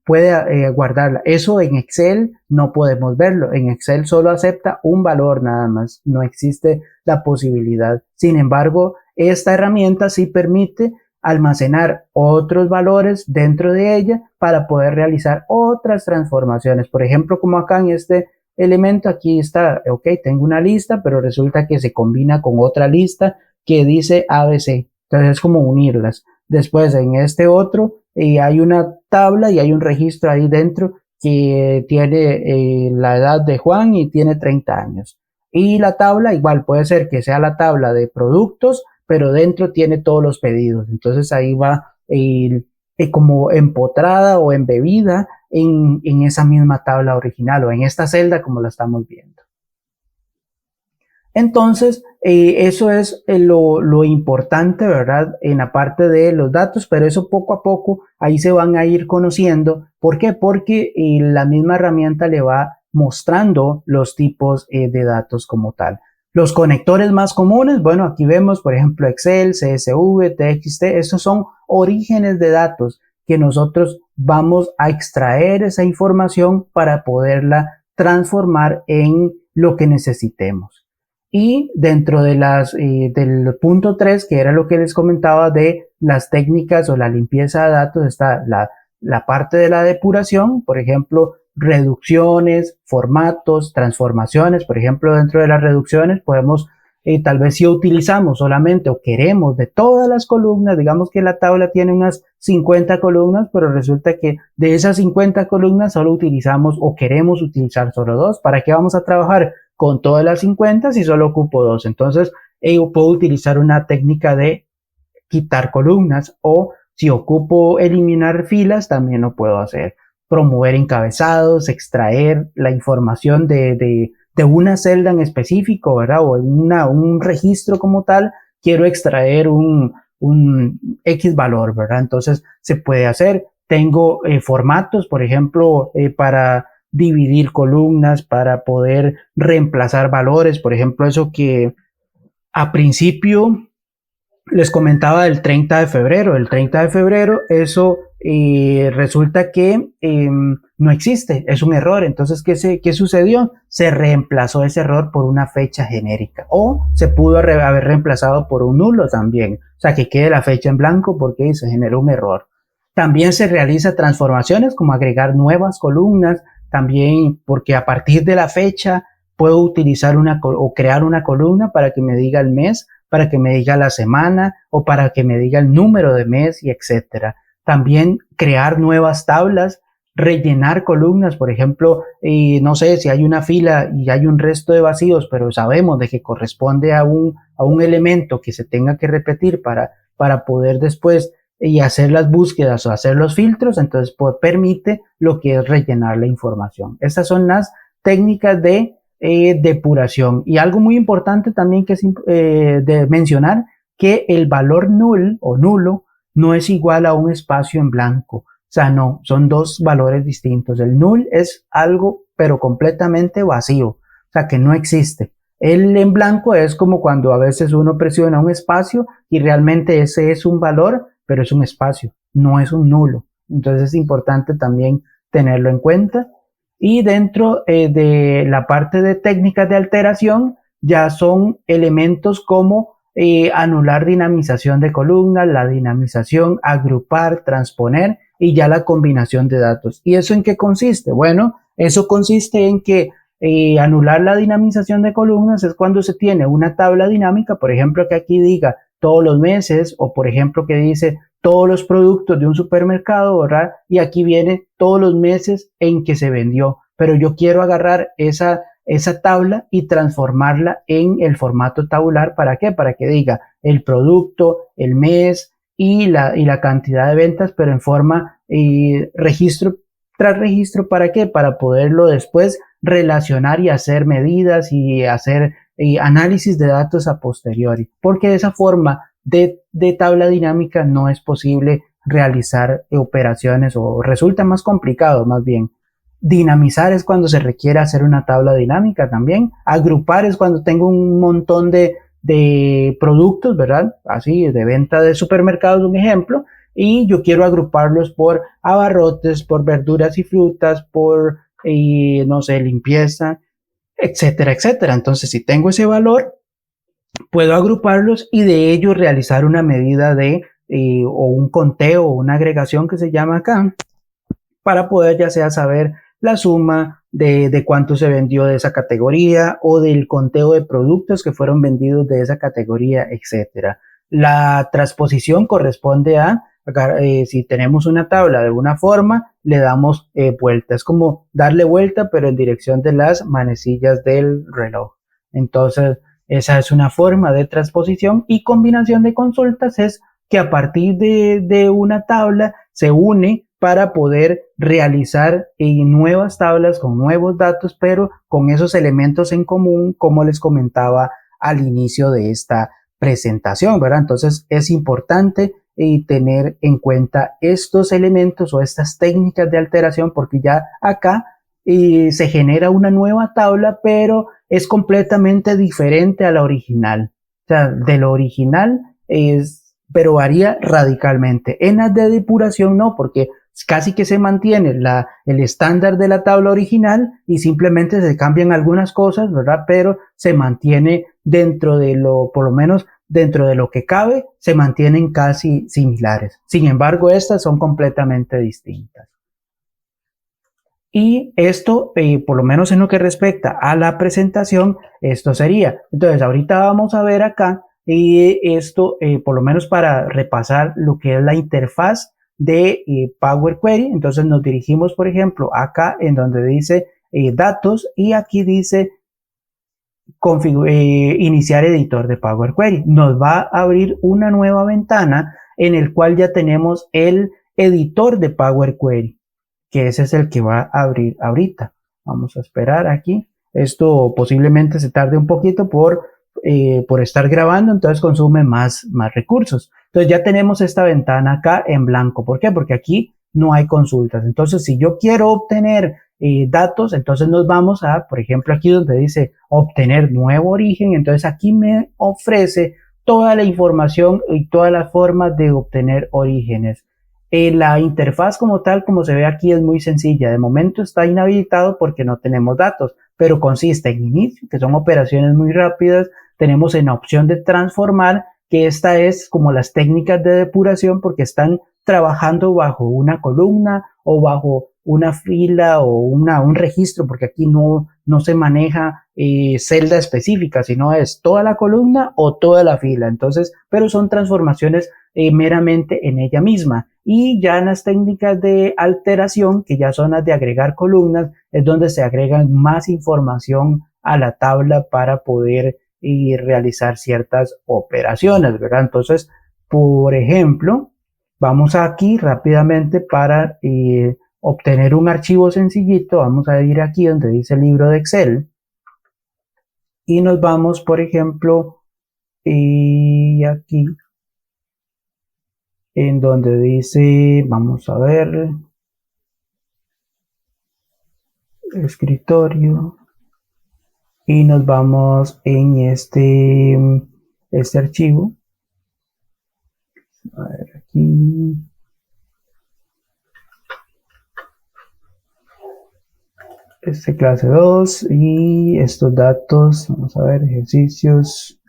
Speaker 1: Puede guardarla. Eso en Excel no podemos verlo. En Excel solo acepta un valor nada más. No existe la posibilidad. Sin embargo, esta herramienta sí permite almacenar otros valores dentro de ella para poder realizar otras transformaciones. Por ejemplo, como acá en este elemento, aquí está, ok, tengo una lista, pero resulta que se combina con otra lista que dice ABC. Entonces es como unirlas. Después en este otro hay una tabla y hay un registro ahí dentro que tiene la edad de Juan y tiene 30 años. Y la tabla igual puede ser que sea la tabla de productos, pero dentro tiene todos los pedidos. Entonces ahí va como empotrada o embebida en esa misma tabla original o en esta celda como la estamos viendo. Entonces, eso es lo importante, ¿verdad? En la parte de los datos, pero eso poco a poco ahí se van a ir conociendo. ¿Por qué? Porque la misma herramienta le va mostrando los tipos de datos como tal. Los conectores más comunes, bueno, aquí vemos, por ejemplo, Excel, CSV, TXT, estos son orígenes de datos que nosotros vamos a extraer esa información para poderla transformar en lo que necesitemos. Y dentro de del punto 3, que era lo que les comentaba de las técnicas o la limpieza de datos, está la parte de la depuración, por ejemplo, reducciones, formatos, transformaciones. Por ejemplo, dentro de las reducciones podemos, tal vez si utilizamos solamente o queremos de todas las columnas, digamos que la tabla tiene unas 50 columnas, pero resulta que de esas 50 columnas solo utilizamos o queremos utilizar solo 2. ¿Para qué vamos a trabajar con todas las 50 si solo ocupo 2? Entonces, yo puedo utilizar una técnica de quitar columnas, o si ocupo eliminar filas, también lo puedo hacer. Promover encabezados, extraer la información de una celda en específico, ¿verdad? O en un registro como tal, quiero extraer un X valor, ¿verdad? Entonces, se puede hacer. Tengo formatos, por ejemplo, para dividir columnas, para poder reemplazar valores, por ejemplo, eso que a principio les comentaba del 30 de febrero. El 30 de febrero, eso resulta que no existe, es un error. Entonces, ¿qué sucedió? Se reemplazó ese error por una fecha genérica, o se pudo haber reemplazado por un nulo también. O sea, que quede la fecha en blanco porque se generó un error. También se realiza transformaciones como agregar nuevas columnas, también porque a partir de la fecha puedo utilizar o crear una columna para que me diga el mes, para que me diga la semana o para que me diga el número de mes y etcétera. También crear nuevas tablas, rellenar columnas, por ejemplo, no sé, si hay una fila y hay un resto de vacíos, pero sabemos de que corresponde a un elemento que se tenga que repetir para poder después y hacer las búsquedas o hacer los filtros, entonces pues, permite lo que es rellenar la información. Estas son las técnicas de depuración. Y algo muy importante también que es de mencionar, que el valor null o nulo no es igual a un espacio en blanco. O sea, no, son dos valores distintos. El null es algo, pero completamente vacío, o sea, que no existe. El en blanco es como cuando a veces uno presiona un espacio y realmente ese es un valor, pero es un espacio, no es un nulo. Entonces es importante también tenerlo en cuenta. Y dentro de la parte de técnicas de alteración, ya son elementos como anular dinamización de columnas, la dinamización, agrupar, transponer y ya la combinación de datos. ¿Y eso en qué consiste? Bueno, eso consiste en que anular la dinamización de columnas es cuando se tiene una tabla dinámica, por ejemplo, que aquí diga todos los meses o por ejemplo que dice todos los productos de un supermercado, ¿verdad? Y aquí viene todos los meses en que se vendió, pero yo quiero agarrar esa tabla y transformarla en el formato tabular. ¿Para qué? Para que diga el producto, el mes y la cantidad de ventas, pero en forma registro tras registro. ¿Para qué? Para poderlo después relacionar y hacer medidas y hacer análisis de datos a posteriori, porque de esa forma de tabla dinámica no es posible realizar operaciones o resulta más complicado más bien. Dinamizar es cuando se requiere hacer una tabla dinámica también. Agrupar es cuando tengo un montón de productos, ¿verdad? Así, de venta de supermercados, un ejemplo, y yo quiero agruparlos por abarrotes, por verduras y frutas, por, no sé, limpieza, etcétera, etcétera. Entonces, si tengo ese valor, puedo agruparlos y de ello realizar una medida de, o un conteo o una agregación que se llama acá, para poder ya sea saber la suma de cuánto se vendió de esa categoría o del conteo de productos que fueron vendidos de esa categoría, etcétera. La transposición corresponde a, si tenemos una tabla de una forma, le damos vuelta. Es como darle vuelta, pero en dirección de las manecillas del reloj. Entonces, esa es una forma de transposición. Y combinación de consultas es que a partir de una tabla se une para poder realizar nuevas tablas con nuevos datos, pero con esos elementos en común, como les comentaba al inicio de esta presentación, ¿verdad? Entonces es importante tener en cuenta estos elementos o estas técnicas de alteración, porque ya acá se genera una nueva tabla, pero es completamente diferente a la original. O sea, de lo original pero varía radicalmente. En las de depuración no, porque casi que se mantiene el estándar de la tabla original y simplemente se cambian algunas cosas, ¿verdad? Pero se mantiene dentro de lo, por lo menos dentro de lo que cabe, se mantienen casi similares. Sin embargo, estas son completamente distintas. Y esto, por lo menos en lo que respecta a la presentación, esto sería. Entonces, ahorita vamos a ver acá esto, por lo menos para repasar lo que es la interfaz de Power Query. Entonces nos dirigimos, por ejemplo, acá en donde dice datos y aquí dice iniciar editor de Power Query. Nos va a abrir una nueva ventana en el cual ya tenemos el editor de Power Query, que ese es el que va a abrir ahorita. Vamos a esperar aquí. Esto posiblemente se tarde un poquito por estar grabando, entonces consume más recursos. Entonces ya tenemos esta ventana acá en blanco. ¿Por qué? Porque aquí no hay consultas. Entonces si yo quiero obtener datos, entonces nos vamos a, por ejemplo, aquí donde dice obtener nuevo origen, entonces aquí me ofrece toda la información y todas las formas de obtener orígenes. La interfaz como tal, como se ve aquí, es muy sencilla. De momento está inhabilitado porque no tenemos datos, pero consiste en inicio, que son operaciones muy rápidas. Tenemos en la opción de transformar, que esta es como las técnicas de depuración porque están trabajando bajo una columna o bajo una fila o un registro, porque aquí no se maneja celda específica, sino es toda la columna o toda la fila. Entonces, pero son transformaciones meramente en ella misma. Y ya en las técnicas de alteración, que ya son las de agregar columnas, es donde se agregan más información a la tabla para poder realizar ciertas operaciones, ¿verdad? Entonces, por ejemplo, Vamos aquí rápidamente para obtener un archivo sencillito. Vamos a ir aquí donde dice libro de Excel y nos vamos, por ejemplo, aquí en donde dice, vamos a ver, escritorio, y nos vamos en este archivo. A ver, aquí. Clase 2 y estos datos, vamos a ver, ejercicios,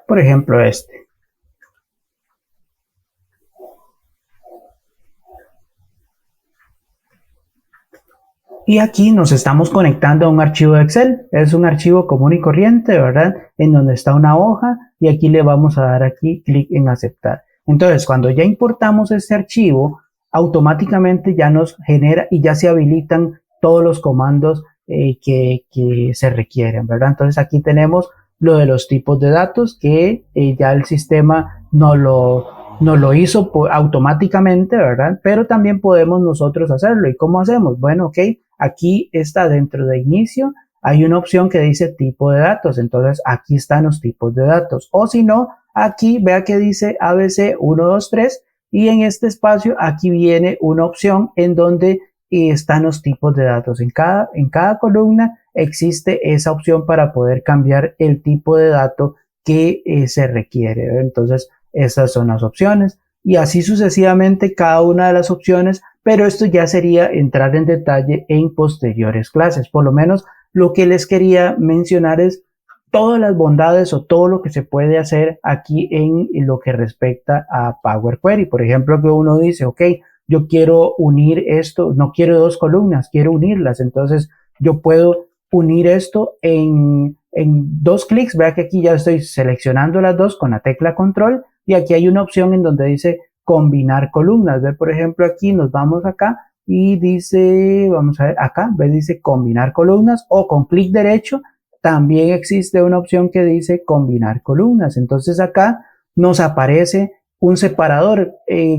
Speaker 1: por ejemplo este. Y aquí nos estamos conectando a un archivo de Excel. Es un archivo común y corriente, ¿verdad? En donde está una hoja y aquí le vamos a dar aquí clic en aceptar. Entonces, cuando ya importamos este archivo, automáticamente ya nos genera y ya se habilitan todos los comandos que se requieren, ¿verdad? Entonces aquí tenemos lo de los tipos de datos que ya el sistema nos lo hizo automáticamente, ¿verdad? Pero también podemos nosotros hacerlo. ¿Y cómo hacemos? Bueno, ok, aquí está dentro de inicio, hay una opción que dice tipo de datos. Entonces aquí están los tipos de datos. O si no, aquí vea que dice ABC 1, 2, 3 y en este espacio aquí viene una opción en donde están los tipos de datos. En cada columna existe esa opción para poder cambiar el tipo de dato que se requiere, ¿verdad? Entonces esas son las opciones y así sucesivamente cada una de las opciones, pero esto ya sería entrar en detalle en posteriores clases. Por lo menos lo que les quería mencionar es todas las bondades o todo lo que se puede hacer aquí en lo que respecta a Power Query. Por ejemplo, que uno dice, ok, yo quiero unir esto, no quiero dos columnas, quiero unirlas. Entonces yo puedo unir esto en dos clics. Vea que aquí ya estoy seleccionando las dos con la tecla control y aquí hay una opción en donde dice combinar columnas. Ve, por ejemplo, aquí nos vamos acá y dice, vamos a ver acá, ve, dice combinar columnas o con clic derecho también existe una opción que dice combinar columnas. Entonces acá nos aparece un separador,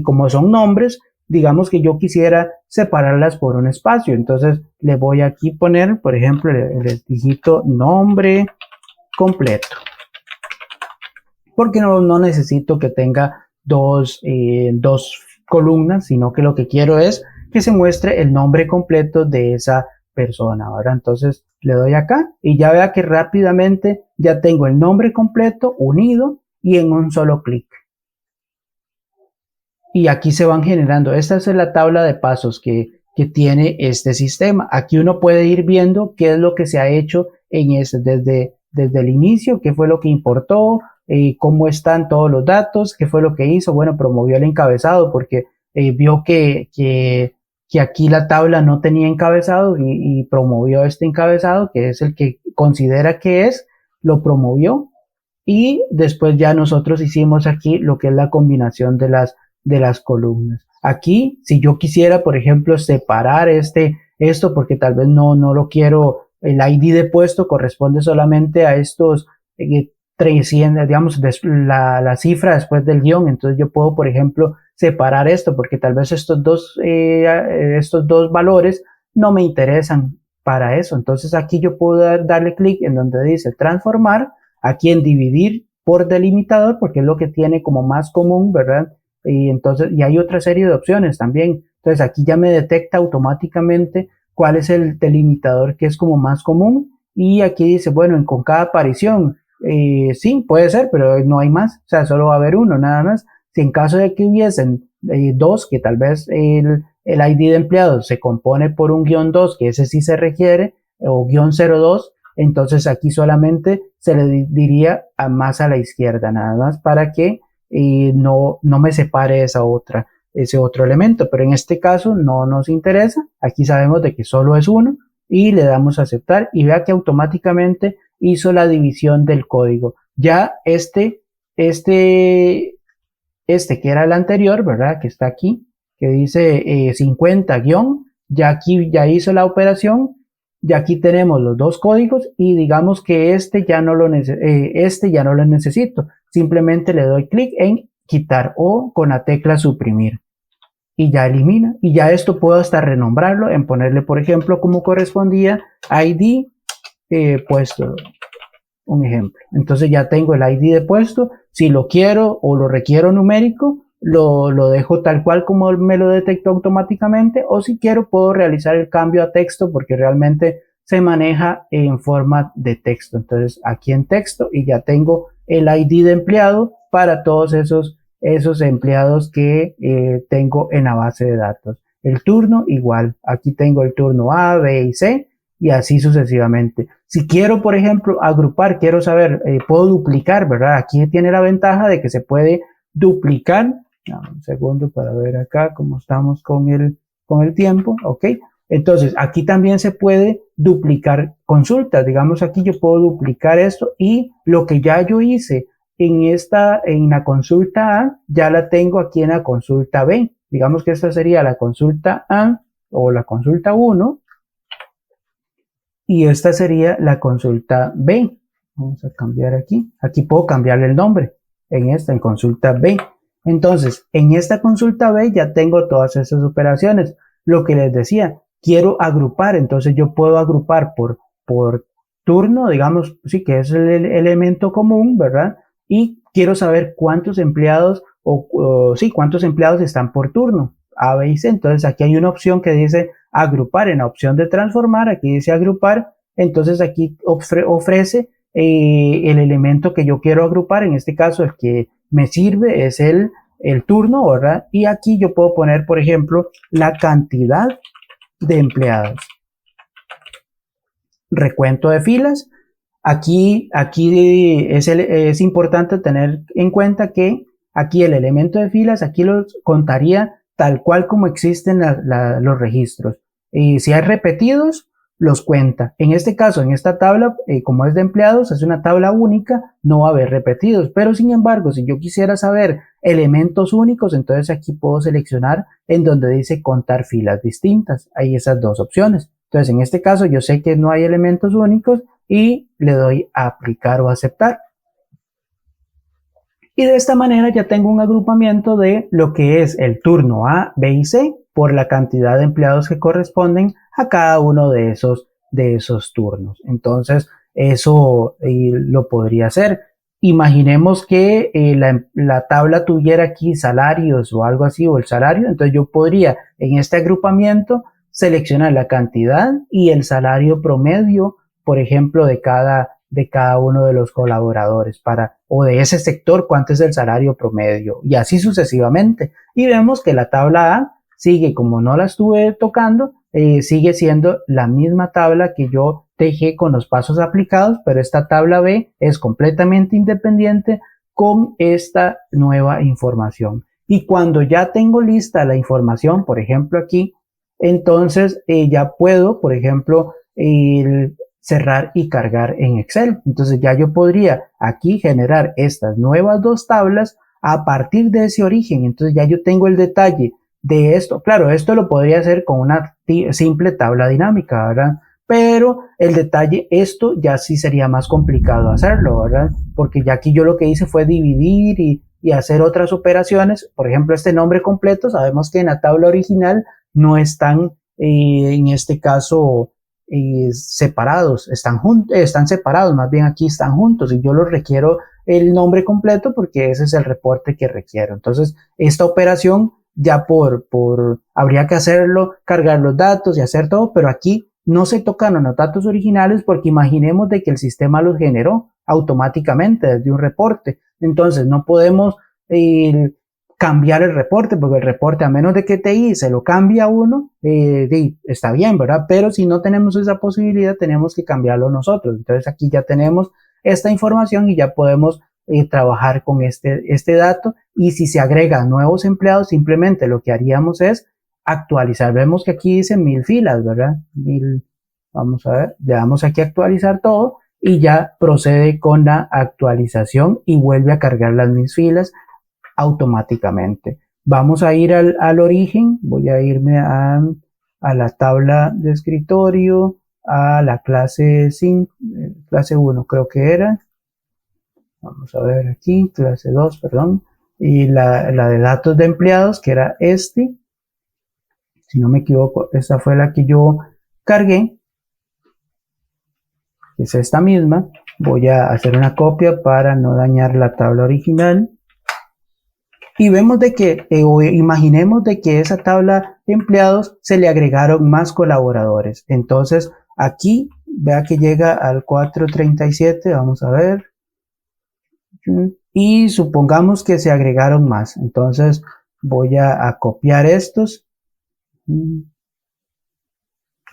Speaker 1: como son nombres, digamos que yo quisiera separarlas por un espacio. Entonces le voy aquí a poner, por ejemplo, les digito nombre completo. Porque no necesito que tenga dos columnas, sino que lo que quiero es que se muestre el nombre completo de esa persona. Ahora entonces le doy acá y ya vea que rápidamente ya tengo el nombre completo unido y en un solo clic. Y aquí se van generando. Esta es la tabla de pasos que tiene este sistema. Aquí uno puede ir viendo qué es lo que se ha hecho en desde el inicio, qué fue lo que importó, cómo están todos los datos, qué fue lo que hizo. Bueno, promovió el encabezado porque vio que aquí la tabla no tenía encabezado y promovió este encabezado, que es el que considera que es, lo promovió. Y después ya nosotros hicimos aquí lo que es la combinación de las columnas. Aquí, si yo quisiera, por ejemplo, separar esto, porque tal vez no lo quiero, el ID de puesto corresponde solamente a estos 300, digamos, la cifra después del guión. Entonces yo puedo, por ejemplo, separar esto, porque tal vez estos dos valores no me interesan para eso. Entonces aquí yo puedo darle clic en donde dice transformar, aquí en dividir por delimitador, porque es lo que tiene como más común, ¿verdad? Y entonces, y hay otra serie de opciones también. Entonces aquí ya me detecta automáticamente cuál es el delimitador que es como más común. Y aquí dice, bueno, con cada aparición, sí, puede ser, pero no hay más. O sea, solo va a haber uno, nada más. Si en caso de que hubiesen dos, que tal vez el ID de empleado se compone por un guión 2, que ese sí se requiere, o guión 02, entonces aquí solamente se le diría más a la izquierda, nada más para que no me separe ese otro elemento, pero en este caso no nos interesa. Aquí sabemos de que solo es uno y le damos a aceptar y vea que automáticamente hizo la división del código. Ya este que era el anterior, ¿verdad? Que está aquí, que dice 50 guión, ya aquí ya hizo la operación. Y aquí tenemos los dos códigos y digamos que este ya no lo necesito. Simplemente le doy clic en quitar o con la tecla suprimir y ya elimina, y ya esto puedo hasta renombrarlo en ponerle, por ejemplo, como correspondía ID puesto, un ejemplo. Entonces ya tengo el ID de puesto. Si lo quiero o lo requiero numérico, lo dejo tal cual como me lo detectó automáticamente, o si quiero puedo realizar el cambio a texto porque realmente se maneja en forma de texto. Entonces aquí en texto y ya tengo el ID de empleado para todos esos empleados que tengo en la base de datos. El turno igual, aquí tengo el turno A, B y C y así sucesivamente. Si quiero, por ejemplo, agrupar, quiero saber, puedo duplicar, ¿verdad? Aquí tiene la ventaja de que se puede duplicar. Un segundo para ver acá cómo estamos con el tiempo, ¿ok? Entonces, aquí también se puede duplicar consultas. Digamos, aquí yo puedo duplicar esto y lo que ya yo hice en la consulta A, ya la tengo aquí en la consulta B. Digamos que esta sería la consulta A o la consulta 1 y esta sería la consulta B. Vamos a cambiar aquí. Aquí puedo cambiarle el nombre en consulta B. Entonces, en esta consulta B ya tengo todas esas operaciones. Lo que les decía, quiero agrupar, entonces yo puedo agrupar por turno, digamos, sí que es el elemento común, ¿verdad? Y quiero saber cuántos empleados cuántos empleados están por turno, A, B y C. Entonces aquí hay una opción que dice agrupar. En la opción de transformar, aquí dice agrupar, entonces aquí ofrece el elemento que yo quiero agrupar, en este caso el que me sirve es el turno, ¿verdad? Y aquí yo puedo poner, por ejemplo, la cantidad de empleados. Recuento de filas. Aquí es importante tener en cuenta que aquí el elemento de filas, aquí los contaría tal cual como existen los registros. Y si hay repetidos, los cuenta. En este caso, en esta tabla, como es de empleados, es una tabla única, no va a haber repetidos. Pero sin embargo, si yo quisiera saber elementos únicos, entonces aquí puedo seleccionar en donde dice contar filas distintas. Hay esas dos opciones. Entonces, en este caso, yo sé que no hay elementos únicos y le doy a aplicar o aceptar. Y de esta manera ya tengo un agrupamiento de lo que es el turno A, B y C por la cantidad de empleados que corresponden a cada uno de esos turnos. Entonces, eso lo podría hacer. Imaginemos que la tabla tuviera aquí salarios o algo así, o el salario. Entonces, yo podría en este agrupamiento seleccionar la cantidad y el salario promedio, por ejemplo, de cada uno de los colaboradores o de ese sector, cuánto es el salario promedio y así sucesivamente. Y vemos que la tabla A sigue, como no la estuve tocando, sigue siendo la misma tabla que yo dejé con los pasos aplicados, pero esta tabla B es completamente independiente con esta nueva información. Y cuando ya tengo lista la información, por ejemplo aquí, entonces ya puedo, por ejemplo, cerrar y cargar en Excel. Entonces ya yo podría aquí generar estas nuevas dos tablas a partir de ese origen. Entonces ya yo tengo el detalle de esto. Claro, esto lo podría hacer con una simple tabla dinámica, ¿verdad? Pero el detalle, esto ya sí sería más complicado hacerlo, ¿verdad? Porque ya aquí yo lo que hice fue dividir y hacer otras operaciones. Por ejemplo, este nombre completo, sabemos que en la tabla original no están, en este caso, separados, están separados, más bien aquí están juntos y yo los requiero el nombre completo porque ese es el reporte que requiero. Entonces, esta operación ya habría que hacerlo, cargar los datos y hacer todo, pero aquí no se tocan los datos originales porque imaginemos de que el sistema los generó automáticamente desde un reporte. Entonces, no podemos cambiar el reporte, porque el reporte, a menos de que TI se lo cambie a uno, está bien, ¿verdad? Pero si no tenemos esa posibilidad, tenemos que cambiarlo nosotros. Entonces aquí ya tenemos esta información y ya podemos trabajar con este dato. Y si se agregan nuevos empleados, simplemente lo que haríamos es actualizar. Vemos que aquí dice 1000 filas, ¿verdad? Vamos a ver, le damos aquí a actualizar todo y ya procede con la actualización y vuelve a cargar las 1000 filas automáticamente. Vamos a ir al origen, voy a irme a la tabla de escritorio, a la clase 5, clase 1 creo que era. Vamos a ver aquí, clase 2, perdón. y la de datos de empleados, que era este, si no me equivoco, esta fue la que yo cargué, que es esta misma. Voy a hacer una copia para no dañar la tabla original. Y vemos de que, o imaginemos de que esa tabla de empleados se le agregaron más colaboradores. Entonces, aquí, vea que llega al 437, vamos a ver. Y supongamos que se agregaron más. Entonces, voy a copiar estos.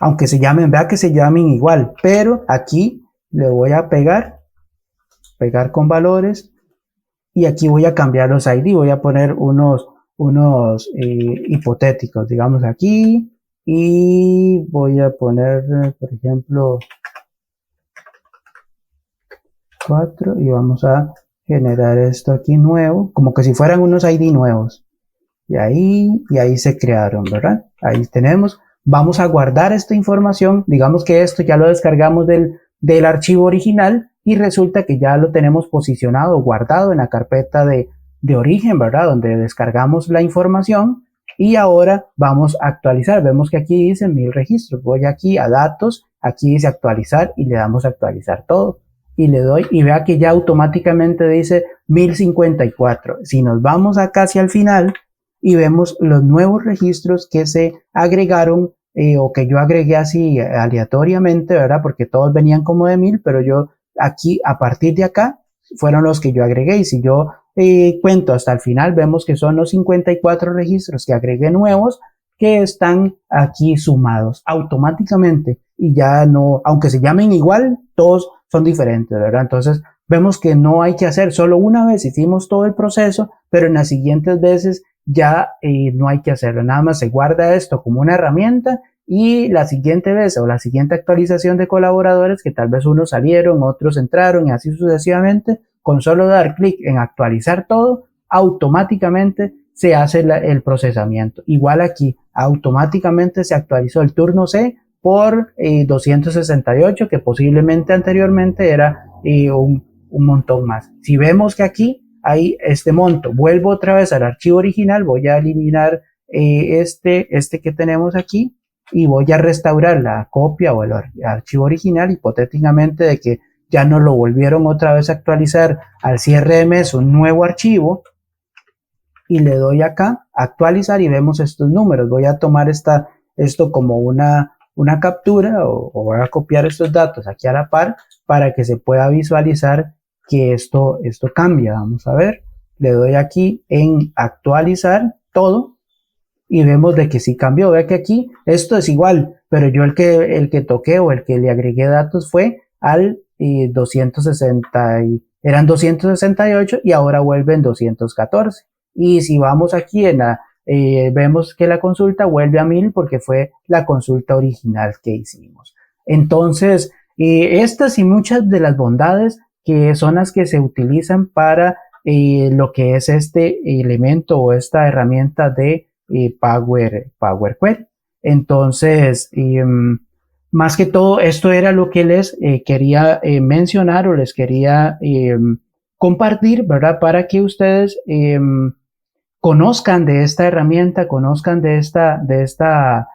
Speaker 1: Aunque se llamen, vea que se llamen igual, pero aquí le voy a pegar con valores. Y aquí voy a cambiar los ID, voy a poner unos hipotéticos, digamos aquí, y voy a poner, por ejemplo, 4, y vamos a generar esto aquí nuevo, como que si fueran unos ID nuevos. Y ahí se crearon, ¿verdad? Ahí tenemos. Vamos a guardar esta información, digamos que esto ya lo descargamos del archivo original, y resulta que ya lo tenemos posicionado, guardado en la carpeta de origen, ¿verdad? Donde descargamos la información, y ahora vamos a actualizar. Vemos que aquí dice 1000 registros. Voy aquí a datos, aquí dice actualizar, y le damos a actualizar todo. Y le doy, y vea que ya automáticamente dice 1054. Si nos vamos acá hacia el final y vemos los nuevos registros que se agregaron, o que yo agregué así aleatoriamente, ¿verdad? Porque todos venían como de 1000, pero yo aquí, a partir de acá, fueron los que yo agregué. Y si yo cuento hasta el final, vemos que son los 54 registros que agregué nuevos, que están aquí sumados automáticamente, y ya no, aunque se llamen igual, todos son diferentes, ¿verdad? Entonces vemos que no hay que hacer, solo una vez hicimos todo el proceso, pero en las siguientes veces ya no hay que hacerlo, nada más se guarda esto como una herramienta, y la siguiente vez o la siguiente actualización de colaboradores, que tal vez unos salieron, otros entraron y así sucesivamente, con solo dar clic en actualizar todo, automáticamente se hace el procesamiento. Igual aquí, automáticamente se actualizó el turno C por 268, que posiblemente anteriormente era un montón más. Si vemos que aquí hay este monto, vuelvo otra vez al archivo original, voy a eliminar este que tenemos aquí, y voy a restaurar la copia o el archivo original, hipotéticamente de que ya no lo volvieron otra vez a actualizar al cierre de mes un nuevo archivo, y le doy acá actualizar, y vemos estos números. Voy a tomar esto como una captura, o voy a copiar estos datos aquí a la par para que se pueda visualizar que esto cambia. Vamos a ver, le doy aquí en actualizar todo, y vemos de que sí cambió. Ve que aquí esto es igual, pero yo el que toqué o el que le agregué datos fue al 260, eran 268, y ahora vuelven 214. Y si vamos aquí vemos que la consulta vuelve a 1000 porque fue la consulta original que hicimos. Entonces, estas y muchas de las bondades que son las que se utilizan para lo que es este elemento o esta herramienta de Power Query. Entonces, más que todo, esto era lo que les quería mencionar, o les quería compartir, ¿verdad? Para que ustedes conozcan de esta herramienta, conozcan de esta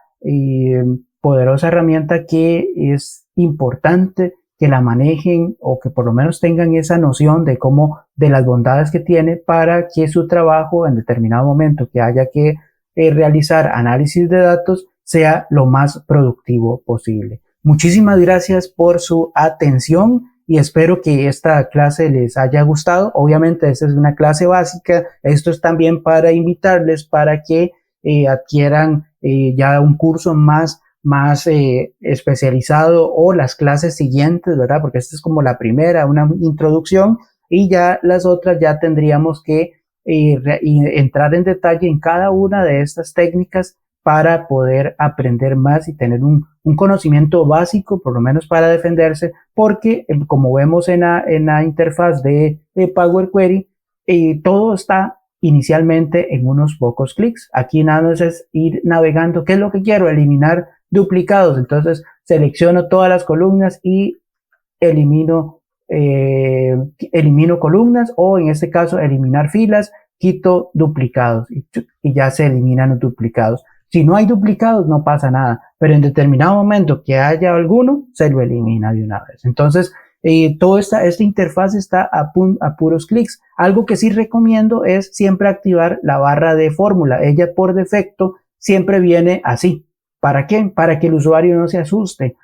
Speaker 1: poderosa herramienta, que es importante que la manejen, o que por lo menos tengan esa noción de las bondades que tiene, para que su trabajo en determinado momento que haya que realizar análisis de datos sea lo más productivo posible. Muchísimas gracias por su atención, y espero que esta clase les haya gustado. Obviamente esta es una clase básica, esto es también para invitarles para que adquieran ya un curso más especializado, o las clases siguientes, ¿verdad? Porque esta es como la primera, una introducción, y ya las otras ya tendríamos que entrar en detalle en cada una de estas técnicas para poder aprender más y tener un conocimiento básico, por lo menos para defenderse, porque como vemos en la interfaz de Power Query, todo está inicialmente en unos pocos clics. Aquí nada más es ir navegando. ¿Qué es lo que quiero? Eliminar duplicados. Entonces selecciono todas las columnas y elimino columnas, o en este caso eliminar filas, quito duplicados y ya se eliminan los duplicados. Si no hay duplicados, no pasa nada, pero en determinado momento que haya alguno, se lo elimina de una vez. Entonces, toda esta interfaz está a puros clics. Algo que sí recomiendo es siempre activar la barra de fórmula. Ella por defecto siempre viene así. ¿Para qué? Para que el usuario no se asuste,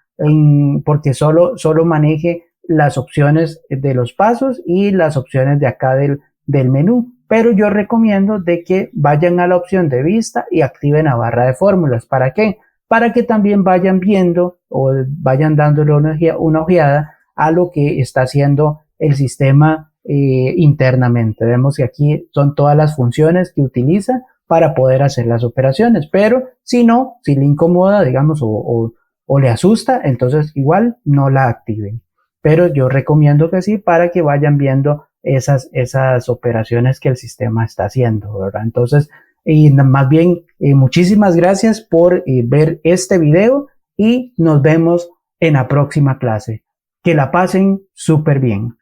Speaker 1: porque solo maneje las opciones de los pasos y las opciones de acá del menú. Pero yo recomiendo de que vayan a la opción de vista y activen la barra de fórmulas. ¿Para qué? Para que también vayan viendo o vayan dándole una ojeada a lo que está haciendo el sistema internamente. Vemos que aquí son todas las funciones que utiliza para poder hacer las operaciones, pero si no, si le incomoda, digamos, o le asusta, entonces igual no la activen. Pero yo recomiendo que sí, para que vayan viendo esas operaciones que el sistema está haciendo, ¿verdad? Entonces, más bien, muchísimas gracias por ver este video y nos vemos en la próxima clase. Que la pasen súper bien.